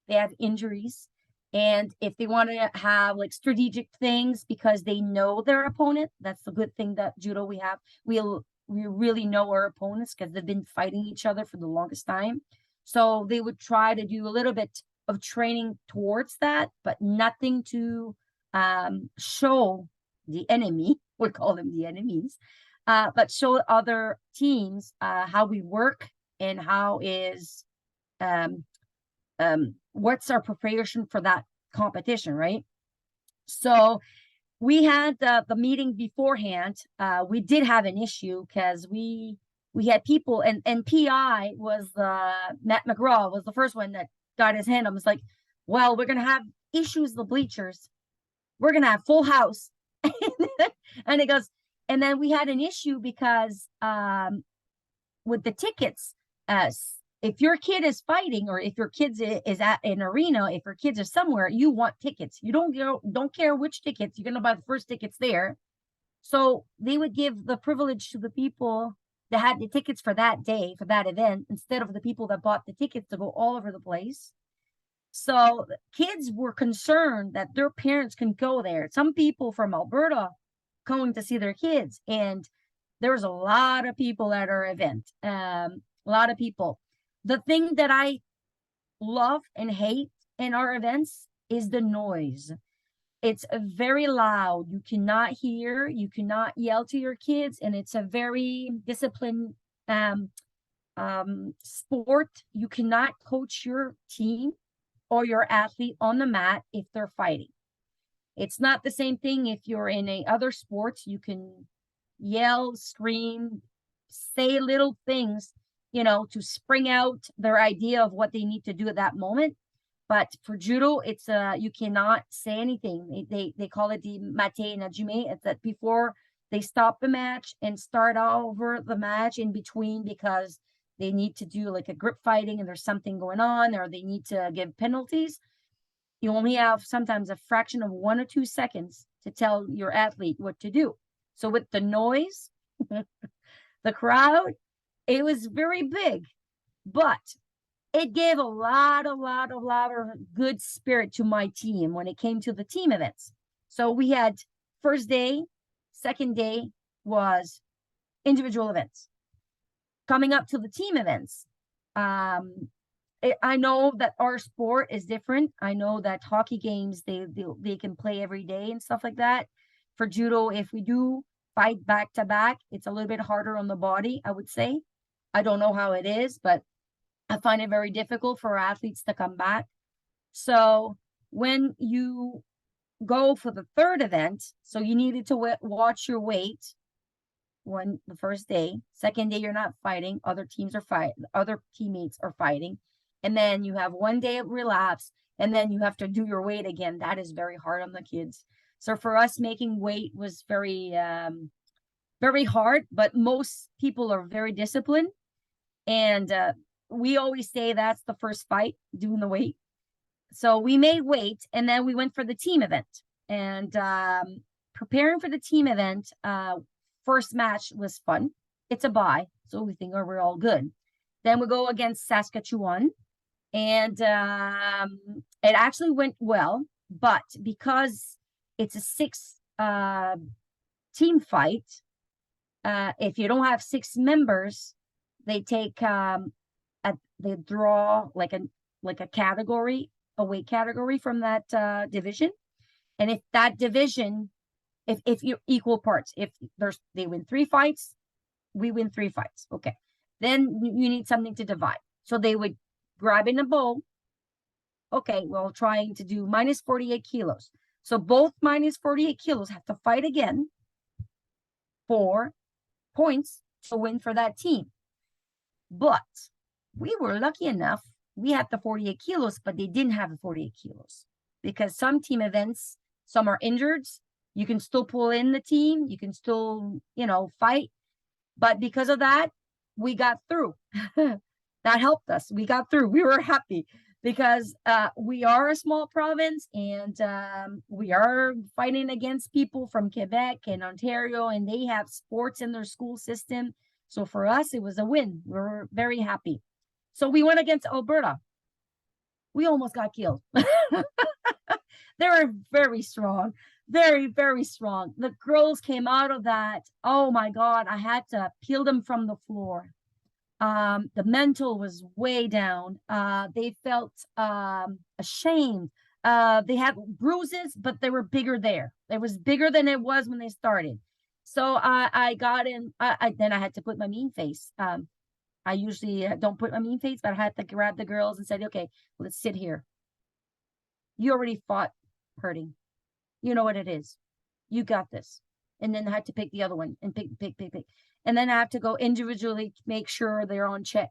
they have injuries. And if they want to have like strategic things because they know their opponent, that's the good thing that judo we have. We really know our opponents because they've been fighting each other for the longest time. So they would try to do a little bit of training towards that, but nothing to show the enemy, we call them the enemies, but show other teams how we work and how is what's our preparation for that competition, right? So we had the meeting beforehand. We did have an issue because we had people, and PI was Matt McGraw was the first one that got his hand. I was like, well, we're gonna have issues with the bleachers. We're gonna have full house. And it goes, and then we had an issue because with the tickets, if your kid is fighting, or if your kids is at an arena, if your kids are somewhere, you want tickets. You don't care which tickets, you're gonna buy the first tickets there. So they would give the privilege to the people that had the tickets for that day, for that event, instead of the people that bought the tickets to go all over the place. So kids were concerned that their parents can go there. Some people from Alberta going to see their kids, and there was a lot of people at our event. A lot of people. The thing that I love and hate in our events is the noise. It's very loud. You cannot hear, you cannot yell to your kids, and it's a very disciplined sport. You cannot coach your team or your athlete on the mat if they're fighting. It's not the same thing if you're in other sports. You can yell, scream, say little things, to spring out their idea of what they need to do at that moment. But for judo, it's you cannot say anything. They call it the mate najume. It's that before they stop the match and start over the match in between, because they need to do like a grip fighting and there's something going on, or they need to give penalties. You only have sometimes a fraction of 1 or 2 seconds to tell your athlete what to do. So with the noise, the crowd, it was very big, but it gave a lot of good spirit to my team when it came to the team events. So we had first day, second day was individual events. Coming up to the team events, I know that our sport is different. I know that hockey games, they can play every day and stuff like that. For judo, if we do fight back to back, it's a little bit harder on the body, I would say. I don't know how it is, but I find it very difficult for athletes to come back. So when you go for the third event, so you needed to watch your weight the first day. Second day, you're not fighting. Other teams are fighting. Other teammates are fighting. And then you have 1 day of relapse, and then you have to do your weight again. That is very hard on the kids. So for us, making weight was very, very hard, but most people are very disciplined. And we always say that's the first fight, doing the weight. So we made weight, and then we went for the team event. And preparing for the team event, first match was fun. It's a bye, so we think we're all good. Then we go against Saskatchewan, and it actually went well, but because it's a 6 team fight, if you don't have 6 members, they take they draw like a category, a weight category from that division. And if that division, if you're equal parts, if they win 3 fights, we win 3 fights. Okay. Then you need something to divide. So they would grab in a bowl. Okay, well, trying to do minus 48 kilos. So both minus 48 kilos have to fight again for points to win for that team. But we were lucky enough, we had the 48 kilos, but they didn't have the 48 kilos. Because some team events, some are injured. You can still pull in the team. You can still, fight. But because of that, we got through. That helped us. We got through. We were happy because we are a small province, and we are fighting against people from Quebec and Ontario, and they have sports in their school system. So for us, it was a win. We were very happy. So we went against Alberta. We almost got killed. They were very strong, very, very strong. The girls came out of that. Oh my God, I had to peel them from the floor. The mental was way down. They felt ashamed. They had bruises, but they were bigger there. It was bigger than it was when they started. So I got in. Then I had to put my mean face. I usually don't put my mean face, but I had to grab the girls and said, okay, let's sit here. You already fought hurting. You know what it is. You got this. And then I had to pick the other one and pick. And then I have to go individually make sure they're on check.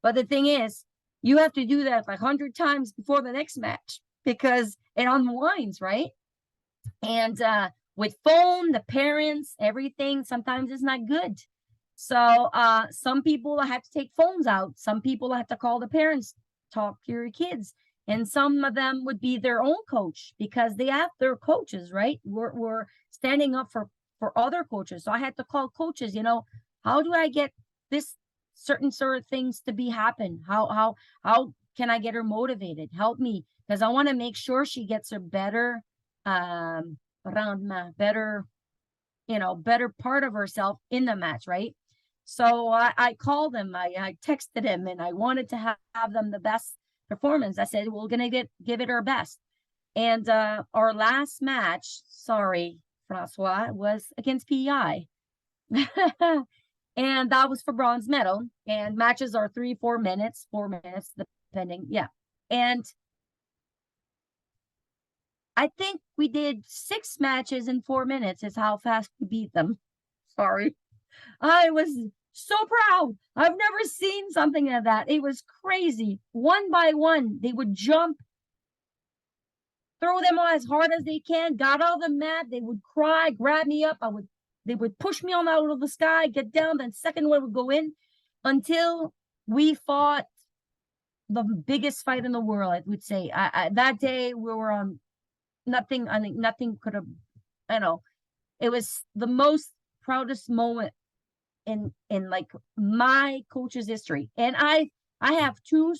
But the thing is, you have to do that like 100 times before the next match because it unwinds, right? And with phone, the parents, everything, sometimes it's not good. So some people have to take phones out. Some people have to call the parents, talk to your kids. And some of them would be their own coach because they have their coaches, right? We're standing up for other coaches. So I had to call coaches, you know, how do I get this certain sort of things to be happen? How can I get her motivated? Help me. Because I want to make sure she gets a better better, you know, better part of herself in the match, right? So I called them, I texted him, and I wanted to have them the best performance. I said, we're gonna give it our best. And our last match, sorry, Francois, was against PEI. And that was for bronze medal. And matches are 4 minutes, depending. Yeah. And I think we did 6 matches in 4 minutes is how fast we beat them. Sorry. I was so proud. I've never seen something like that. It was crazy. One by one, they would jump, throw them on as hard as they can, got out of the mat. They would cry, grab me up. They would push me on out of the sky, get down. Then second one would go in until we fought the biggest fight in the world, I would say. That day we were on nothing. I think nothing could have, you know, it was the most proudest moment in like my coach's history. And I have 2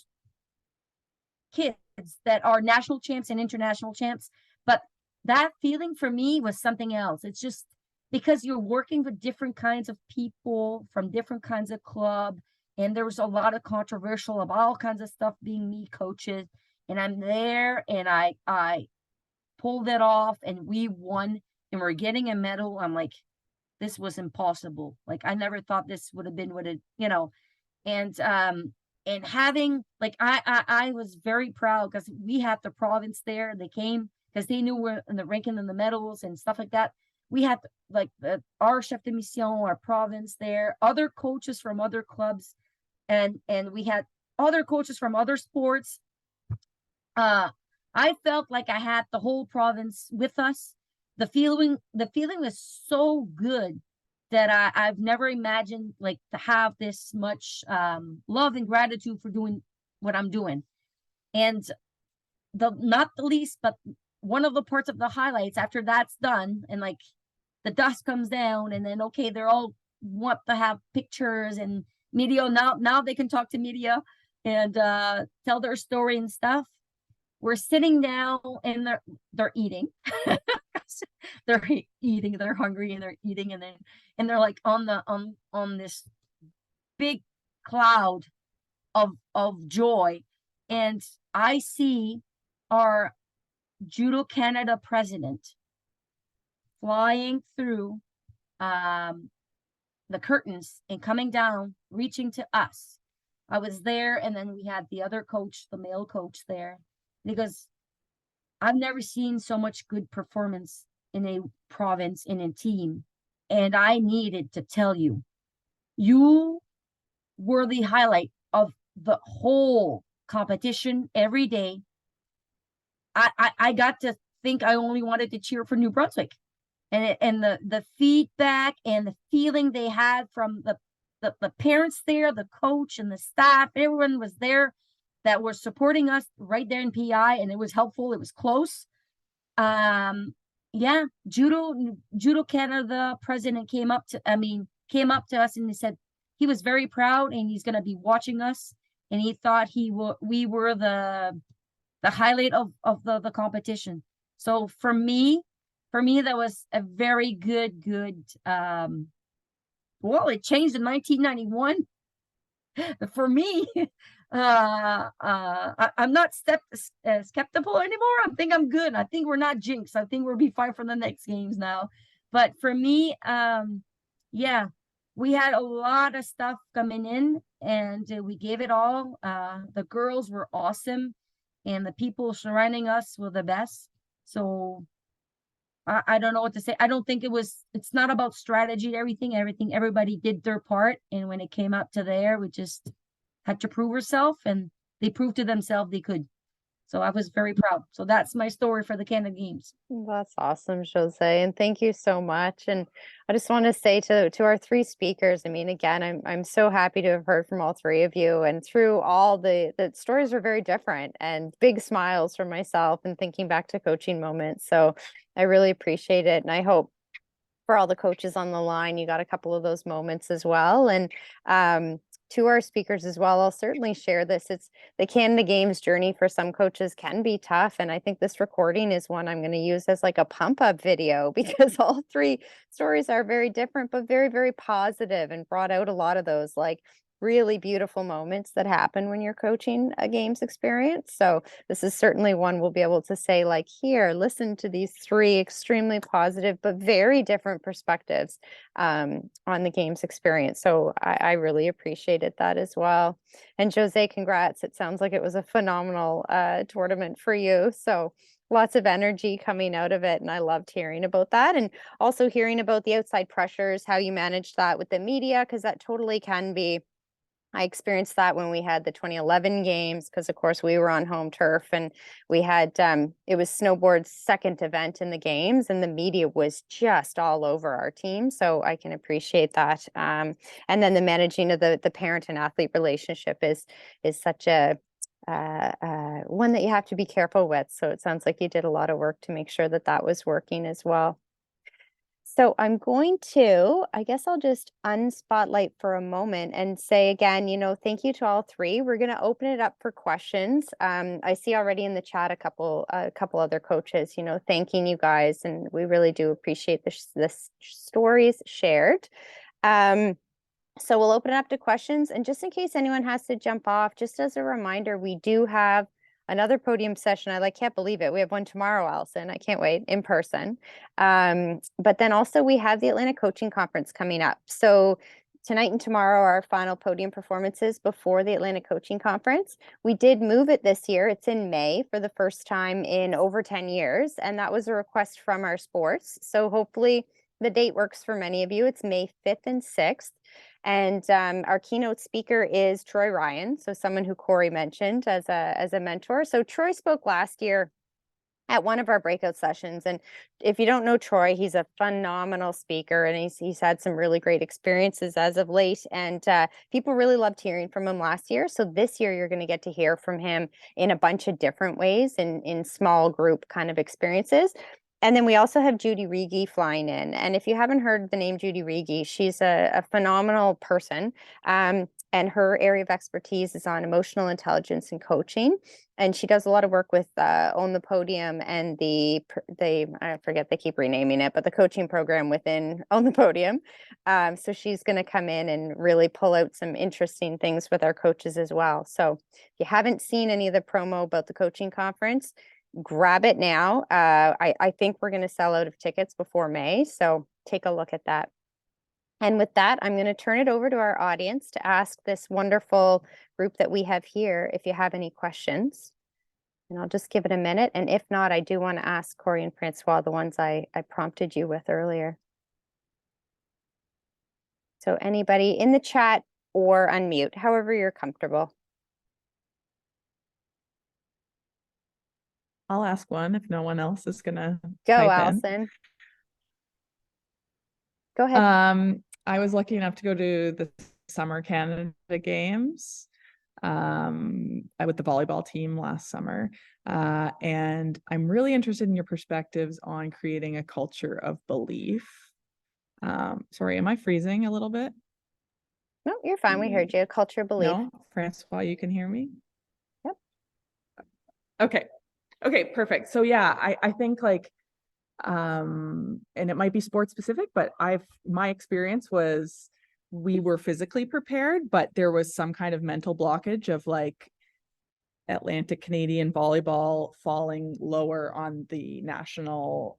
kids that are national champs and international champs, but that feeling for me was something else. It's just because you're working with different kinds of people from different kinds of club, and there was a lot of controversial about all kinds of stuff being me coaches, and I'm there and I pulled it off and we won and we're getting a medal. I'm like, this was impossible. Like I never thought this would have been what it, you know, and having like, I was very proud because we had the province there. They came because they knew we're in the ranking and the medals and stuff like that. We had like our chef de mission, our province there, other coaches from other clubs. And we had other coaches from other sports. I felt like I had the whole province with us. The feeling was so good that I've never imagined like to have this much love and gratitude for doing what I'm doing. And not the least, but one of the parts of the highlights after that's done and like the dust comes down and then, okay, they're all want to have pictures and media. Now they can talk to media and tell their story and stuff. We're sitting down and they're eating. They're eating, they're hungry and they're eating, and they're like on this big cloud of joy. And I see our Judo Canada president flying through the curtains and coming down, reaching to us. I was there, and then we had the other coach, the male coach there, because I've never seen so much good performance in a province, in a team. And I needed to tell you, you were the highlight of the whole competition every day. I got to think I only wanted to cheer for New Brunswick. And the feedback and the feeling they had from the parents there, the coach and the staff, everyone was there that were supporting us right there in PI, and it was helpful. It was close. Yeah, Judo Canada president came up to us and he said, he was very proud, and he's gonna be watching us. And he thought we were the highlight of the competition. So for me, that was a very good. Well, it changed in 1991. For me, I'm not skeptical anymore. I think I'm good. I think we're not jinxed. I think we'll be fine for the next games now. But for me, yeah, we had a lot of stuff coming in, and we gave it all. The girls were awesome, and the people surrounding us were the best. So I don't know what to say. I don't think it's not about strategy, everybody did their part. And when it came up to there, we just had to prove ourselves, and they proved to themselves they could. So I was very proud. So that's my story for the Canada Games. That's awesome, Josee, and thank you so much. And I just want to say to our three speakers, I mean, again, I'm so happy to have heard from all three of you, and through all the stories are very different, and big smiles from myself and thinking back to coaching moments. So I really appreciate it, and I hope for all the coaches on the line, you got a couple of those moments as well. And to our speakers as well, I'll certainly share this. It's the Canada Games journey for some coaches can be tough. And I think this recording is one I'm going to use as like a pump up video, because all three stories are very different, but very, very positive, and brought out a lot of those like really beautiful moments that happen when you're coaching a games experience. So this is certainly one we'll be able to say, like, here, listen to these three extremely positive but very different perspectives on the games experience. So I really appreciated that as well. And Josee, congrats. It sounds like it was a phenomenal tournament for you. So lots of energy coming out of it, and I loved hearing about that, and also hearing about the outside pressures, how you managed that with the media, because that totally can be. I experienced that when we had the 2011 games, because of course we were on home turf, and we had it was snowboard's second event in the games, and the media was just all over our team. So I can appreciate that. And then the managing of the parent and athlete relationship is such a one that you have to be careful with. So it sounds like you did a lot of work to make sure that that was working as well. So I'm going to, I guess I'll just unspotlight for a moment and say again, thank you to all three. We're going to open it up for questions. I see already in the chat a couple other coaches, thanking you guys, and we really do appreciate this stories shared. So we'll open it up to questions, and just in case anyone has to jump off, just as a reminder, we do have another podium session. I can't believe it. We have one tomorrow, Allison. I can't wait, in person. But then also we have the Atlanta Coaching Conference coming up. So tonight and tomorrow are our final podium performances before the Atlanta Coaching Conference. We did move it this year. It's in May for the first time in over 10 years. And that was a request from our sports. So hopefully the date works for many of you. It's May 5th and 6th. And our keynote speaker is Troy Ryan, so someone who Kori mentioned as a mentor. So Troy spoke last year at one of our breakout sessions. And if you don't know Troy, he's a phenomenal speaker, and he's had some really great experiences as of late. And people really loved hearing from him last year. So this year you're going to get to hear from him in a bunch of different ways, in small group kind of experiences. And then we also have Judy Rigi flying in. And if you haven't heard the name Judy Rigi, she's a phenomenal person. And her area of expertise is on emotional intelligence and coaching. And she does a lot of work with Own the Podium and I forget, they keep renaming it, but the coaching program within Own the Podium. So she's going to come in and really pull out some interesting things with our coaches as well. So if you haven't seen any of the promo about the coaching conference, grab it now. I think we're going to sell out of tickets before May, so take a look at that. And with that, I'm going to turn it over to our audience to ask this wonderful group that we have here if you have any questions. And I'll just give it a minute. And if not, I do want to ask Kori and Francois the ones I prompted you with earlier. So anybody in the chat or unmute, however you're comfortable. I'll ask one if no one else is gonna Go, type Allison. in. Go ahead. I was lucky enough to go to the Summer Canada Games with the volleyball team last summer. And I'm really interested in your perspectives on creating a culture of belief. Sorry, am I freezing a little bit? No, you're fine. We heard you. Culture, belief. No, Francois, you can hear me? Yep. Okay, perfect. So yeah, I think like, and it might be sports specific, but my experience was we were physically prepared, but there was some kind of mental blockage of like Atlantic Canadian volleyball falling lower on the national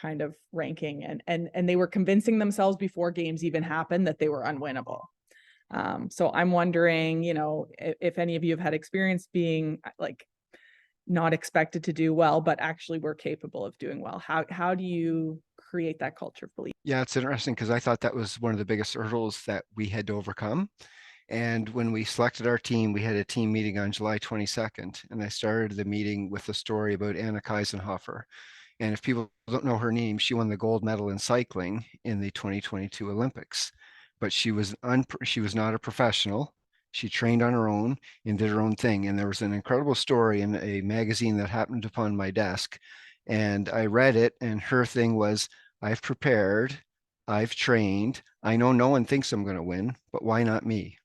kind of ranking, and they were convincing themselves before games even happened that they were unwinnable. So I'm wondering, if any of you have had experience being like not expected to do well, but actually were capable of doing well. How do you create that culture of belief? Yeah, it's interesting because I thought that was one of the biggest hurdles that we had to overcome. And when we selected our team, we had a team meeting on July 22nd, and I started the meeting with a story about Anna Kaisenhofer. And if people don't know her name, she won the gold medal in cycling in the 2022 Olympics. But she was not a professional. She trained on her own and did her own thing. And there was an incredible story in a magazine that happened upon my desk. And I read it, and her thing was, I've prepared, I've trained. I know no one thinks I'm going to win, but why not me?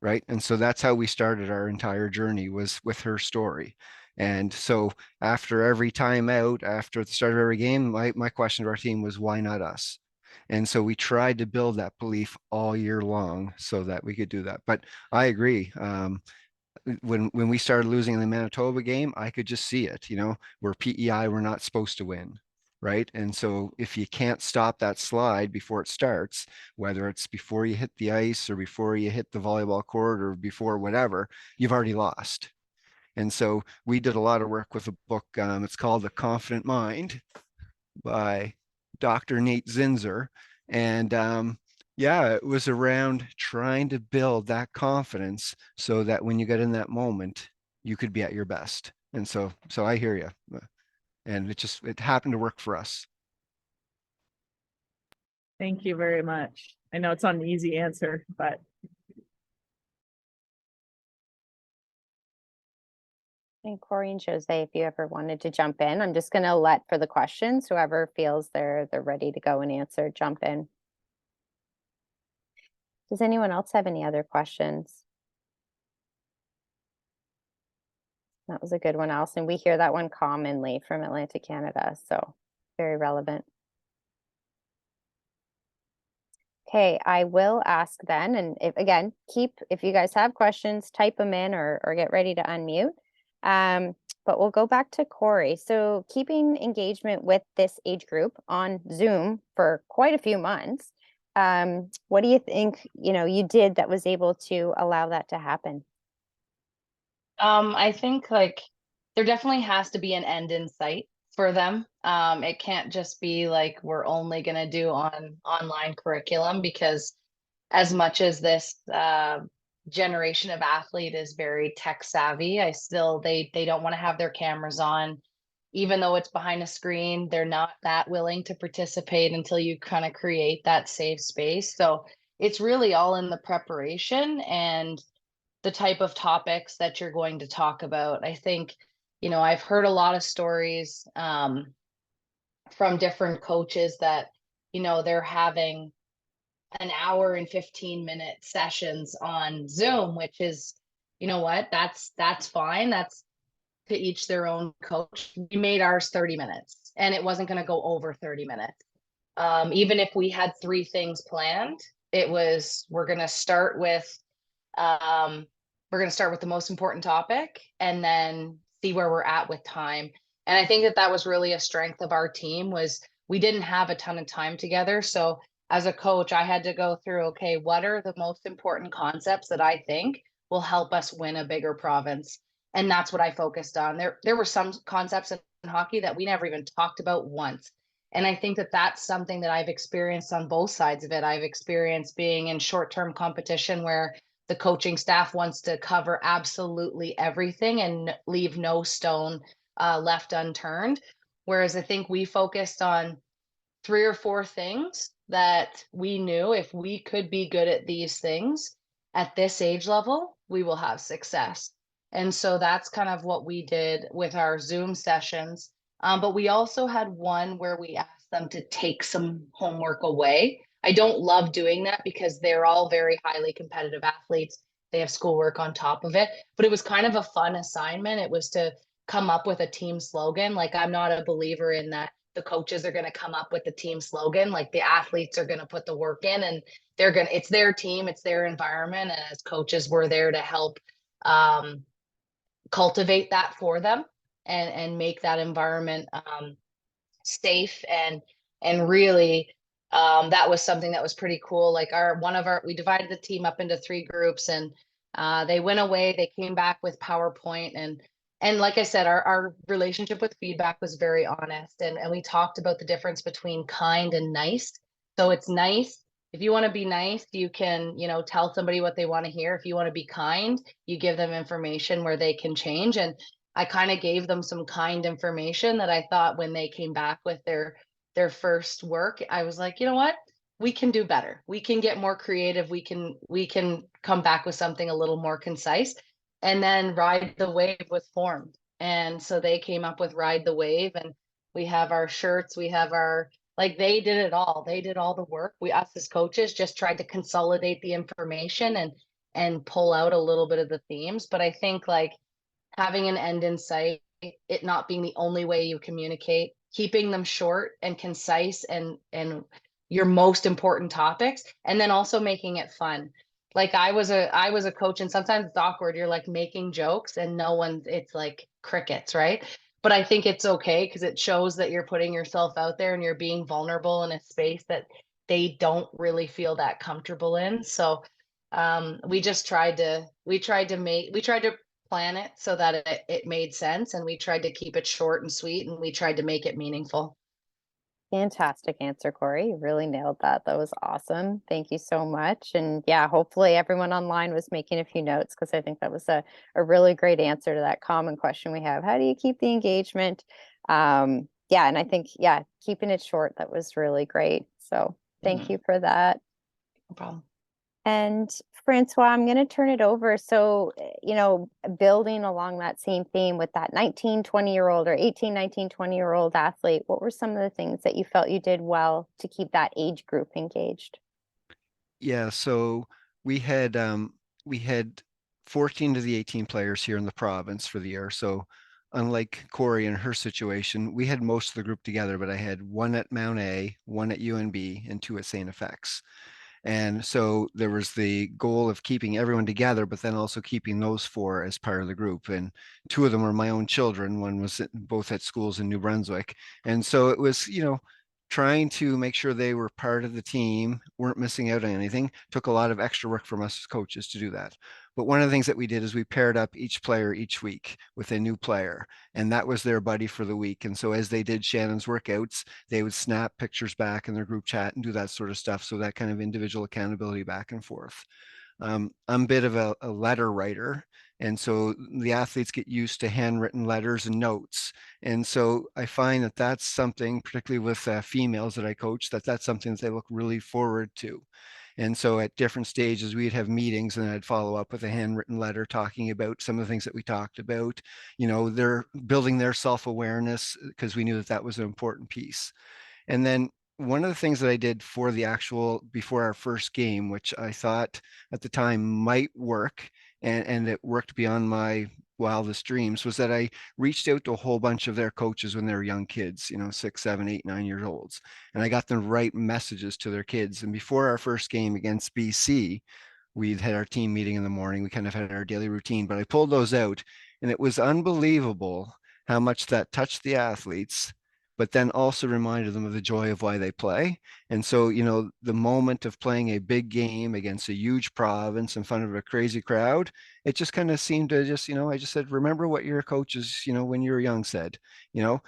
Right. And so that's how we started our entire journey, was with her story. And so after every time out, after the start of every game, my question to our team was, why not us? And so we tried to build that belief all year long so that we could do that. But I agree. When we started losing in the Manitoba game, I could just see it, where PEI were not supposed to win. Right. And so if you can't stop that slide before it starts, whether it's before you hit the ice or before you hit the volleyball court or before whatever, you've already lost. And so we did a lot of work with a book. It's called The Confident Mind by Dr. Nate Zinzer. And yeah, it was around trying to build that confidence so that when you get in that moment, you could be at your best. And so I hear you. And it happened to work for us. Thank you very much. I know it's not an easy answer, but And Kori and Josee, if you ever wanted to jump in, I'm just going to let for the questions, whoever feels they're ready to go and answer, jump in. Does anyone else have any other questions? That was a good one, Allison. We hear that one commonly from Atlantic Canada, so very relevant. Okay, I will ask then, and if you guys have questions, type them in or get ready to unmute. But we'll go back to Kori. So keeping engagement with this age group on Zoom for quite a few months, what do you think, you did that was able to allow that to happen? I think like there definitely has to be an end in sight for them. It can't just be like we're only going to do online curriculum, because as much as this generation of athlete is very tech savvy, they don't want to have their cameras on. Even though it's behind a screen, they're not that willing to participate until you kind of create that safe space. So it's really all in the preparation and the type of topics that you're going to talk about. I think, I've heard a lot of stories from different coaches that, they're having an hour and 15-minute sessions on Zoom, which is, that's fine. That's to each their own. Coach. We made ours 30 minutes and it wasn't going to go over 30 minutes. Even if we had 3 things planned, we're going to start with the most important topic and then see where we're at with time. And I think that was really a strength of our team, was we didn't have a ton of time together. So as a coach, I had to go through, okay, what are the most important concepts that I think will help us win a bigger province? And that's what I focused on. There were some concepts in hockey that we never even talked about once. And I think that that's something that I've experienced on both sides of it. I've experienced being in short-term competition where the coaching staff wants to cover absolutely everything and leave no stone left unturned. Whereas I think we focused on 3 or 4 things that we knew if we could be good at these things at this age level, we will have success. And so that's kind of what we did with our Zoom sessions. But we also had one where we asked them to take some homework away. I don't love doing that because they're all very highly competitive athletes. They have schoolwork on top of it, but it was kind of a fun assignment. It was to come up with a team slogan. Like, I'm not a believer in that the coaches are going to come up with the team slogan. Like, the athletes are going to put the work in, and it's their team, it's their environment. And as coaches, we're there to help cultivate that for them and make that environment safe and really that was something that was pretty cool. Like, we divided the team up into 3 groups, and they went away, they came back with PowerPoint, and like I said, our relationship with feedback was very honest, and we talked about the difference between kind and nice. So it's nice. If you want to be nice, you can, tell somebody what they want to hear. If you want to be kind, you give them information where they can change. And I kind of gave them some kind information that I thought when they came back with their first work, I was like, you know what? We can do better. We can get more creative. We can come back with something a little more concise. And then Ride the Wave was formed. And so they came up with Ride the Wave, and we have our shirts, we have like, they did it all. They did all the work. Us as coaches just tried to consolidate the information and pull out a little bit of the themes. But I think, like, having an end in sight, it not being the only way you communicate, keeping them short and concise and your most important topics, and then also making it fun. Like, I was a coach, and sometimes it's awkward. You're like making jokes and it's like crickets, right? But I think it's okay because it shows that you're putting yourself out there and you're being vulnerable in a space that they don't really feel that comfortable in. So we tried to plan it so that it made sense, and we tried to keep it short and sweet, and we tried to make it meaningful. Fantastic answer, Kori. You really nailed that. That was awesome. Thank you so much. And yeah, hopefully everyone online was making a few notes, because I think that was a really great answer to that common question we have. How do you keep the engagement? Yeah, and I think, keeping it short, that was really great. So thank you for that. No problem. And Francois, I'm going to turn it over. So, building along that same theme with that 19, 20-year-old or 18, 19, 20-year-old athlete, what were some of the things that you felt you did well to keep that age group engaged? Yeah, so we had 14 to the 18 players here in the province for the year. So unlike Kori and her situation, we had most of the group together, but I had 1 at Mount A, 1 at UNB, and 2 at St. FX. And so there was the goal of keeping everyone together, but then also keeping those 4 as part of the group. And 2 of them were my own children. One was both at schools in New Brunswick. And so it was, trying to make sure they were part of the team, weren't missing out on anything. Took a lot of extra work from us as coaches to do that. But one of the things that we did is we paired up each player each week with a new player, and that was their buddy for the week. And so as they did Shannon's workouts, they would snap pictures back in their group chat and do that sort of stuff. So that kind of individual accountability back and forth. I'm a bit of a letter writer. And so the athletes get used to handwritten letters and notes. And so I find that that's something, particularly with females that I coach, that's something that they look really forward to. And so at different stages, we'd have meetings, and I'd follow up with a handwritten letter talking about some of the things that we talked about. They're building their self-awareness, because we knew that was an important piece. And then one of the things that I did before our first game, which I thought at the time might work, and it worked beyond my wildest dreams, was that I reached out to a whole bunch of their coaches when they were young kids, 6, 7, 8, 9 years olds. And I got them to write messages to their kids. And before our first game against BC, we'd had our team meeting in the morning. We kind of had our daily routine, but I pulled those out, and it was unbelievable how much that touched the athletes, but then also reminded them of the joy of why they play. And so, the moment of playing a big game against a huge province in front of a crazy crowd, it just kind of seemed to I just said, remember what your coaches, when you were young said, and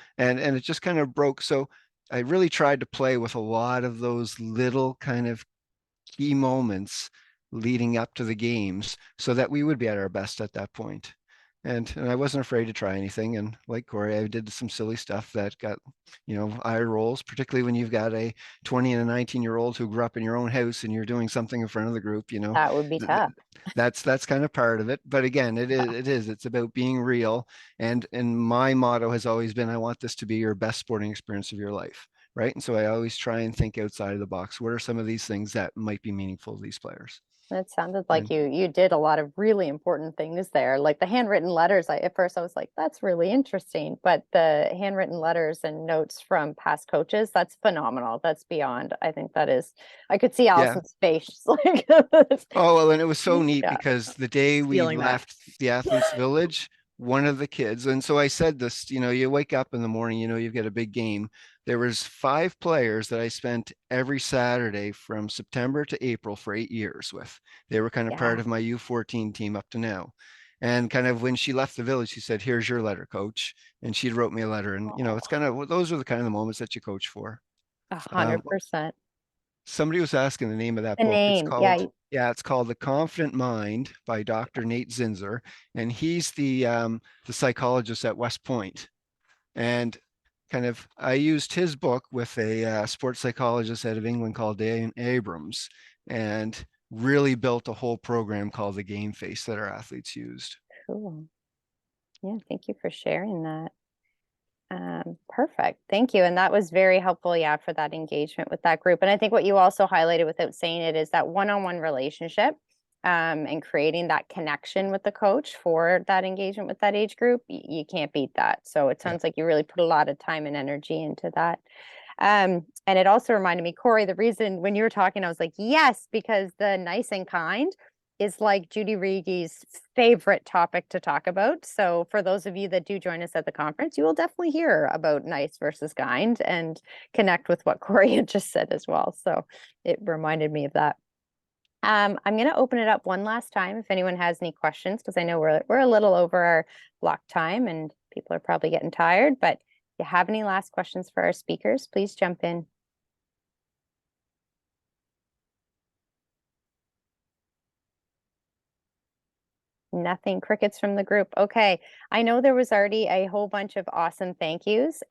it just kind of broke. So I really tried to play with a lot of those little kind of key moments leading up to the games so that we would be at our best at that point. And I wasn't afraid to try anything. And like Kori, I did some silly stuff that got, eye rolls, particularly when you've got a 20 and a 19-year-old who grew up in your own house and you're doing something in front of the group, That would be tough. That's kind of part of it. But again, it's about being real. And my motto has always been, I want this to be your best sporting experience of your life. right? And so I always try and think outside of the box. What are some of these things that might be meaningful to these players? It sounded like And you did a lot of really important things there. Like the handwritten letters, at first I was like, that's really interesting. But the handwritten letters and notes from past coaches, that's phenomenal. That's beyond. I think that is, I could see yeah. Allison's face. Like, Oh, well, and it was so neat yeah. because the day we Feeling that. left the athletes village, one of the kids, and so I said this, you wake up in the morning, you've got a big game. There was 5 players that I spent every Saturday from September to April for 8 years with. They were kind of part Yeah. of my U14 team up to now. And kind of when she left the village, she said, "Here's your letter, coach." And she wrote me a letter. And, it's kind of, those are the kind of the moments that you coach for. 100%. Somebody was asking the name of that The book. It's name, yeah. called, yeah, it's called The Confident Mind by Dr. Nate Zinzer. And he's the psychologist at West Point. And kind of, I used his book with a sports psychologist out of England called Dan Abrams, and really built a whole program called the Game Face that our athletes used. Cool. Yeah, thank you for sharing that. Perfect. Thank you. And that was very helpful, yeah, for that engagement with that group. And I think what you also highlighted without saying it is that one-on-one relationship, and creating that connection with the coach for that engagement with that age group. You can't beat that. So it sounds like you really put a lot of time and energy into that. And it also reminded me, Kori, the reason when you were talking, I was like, yes, because the nice and kind is like Judy Rege's favorite topic to talk about. So for those of you that do join us at the conference, you will definitely hear about nice versus kind and connect with what Kori had just said as well. So it reminded me of that. I'm going to open it up one last time if anyone has any questions, because I know we're a little over our block time and people are probably getting tired. But if you have any last questions for our speakers, please jump in. Nothing, crickets from the group. Okay. I know there was already a whole bunch of awesome thank yous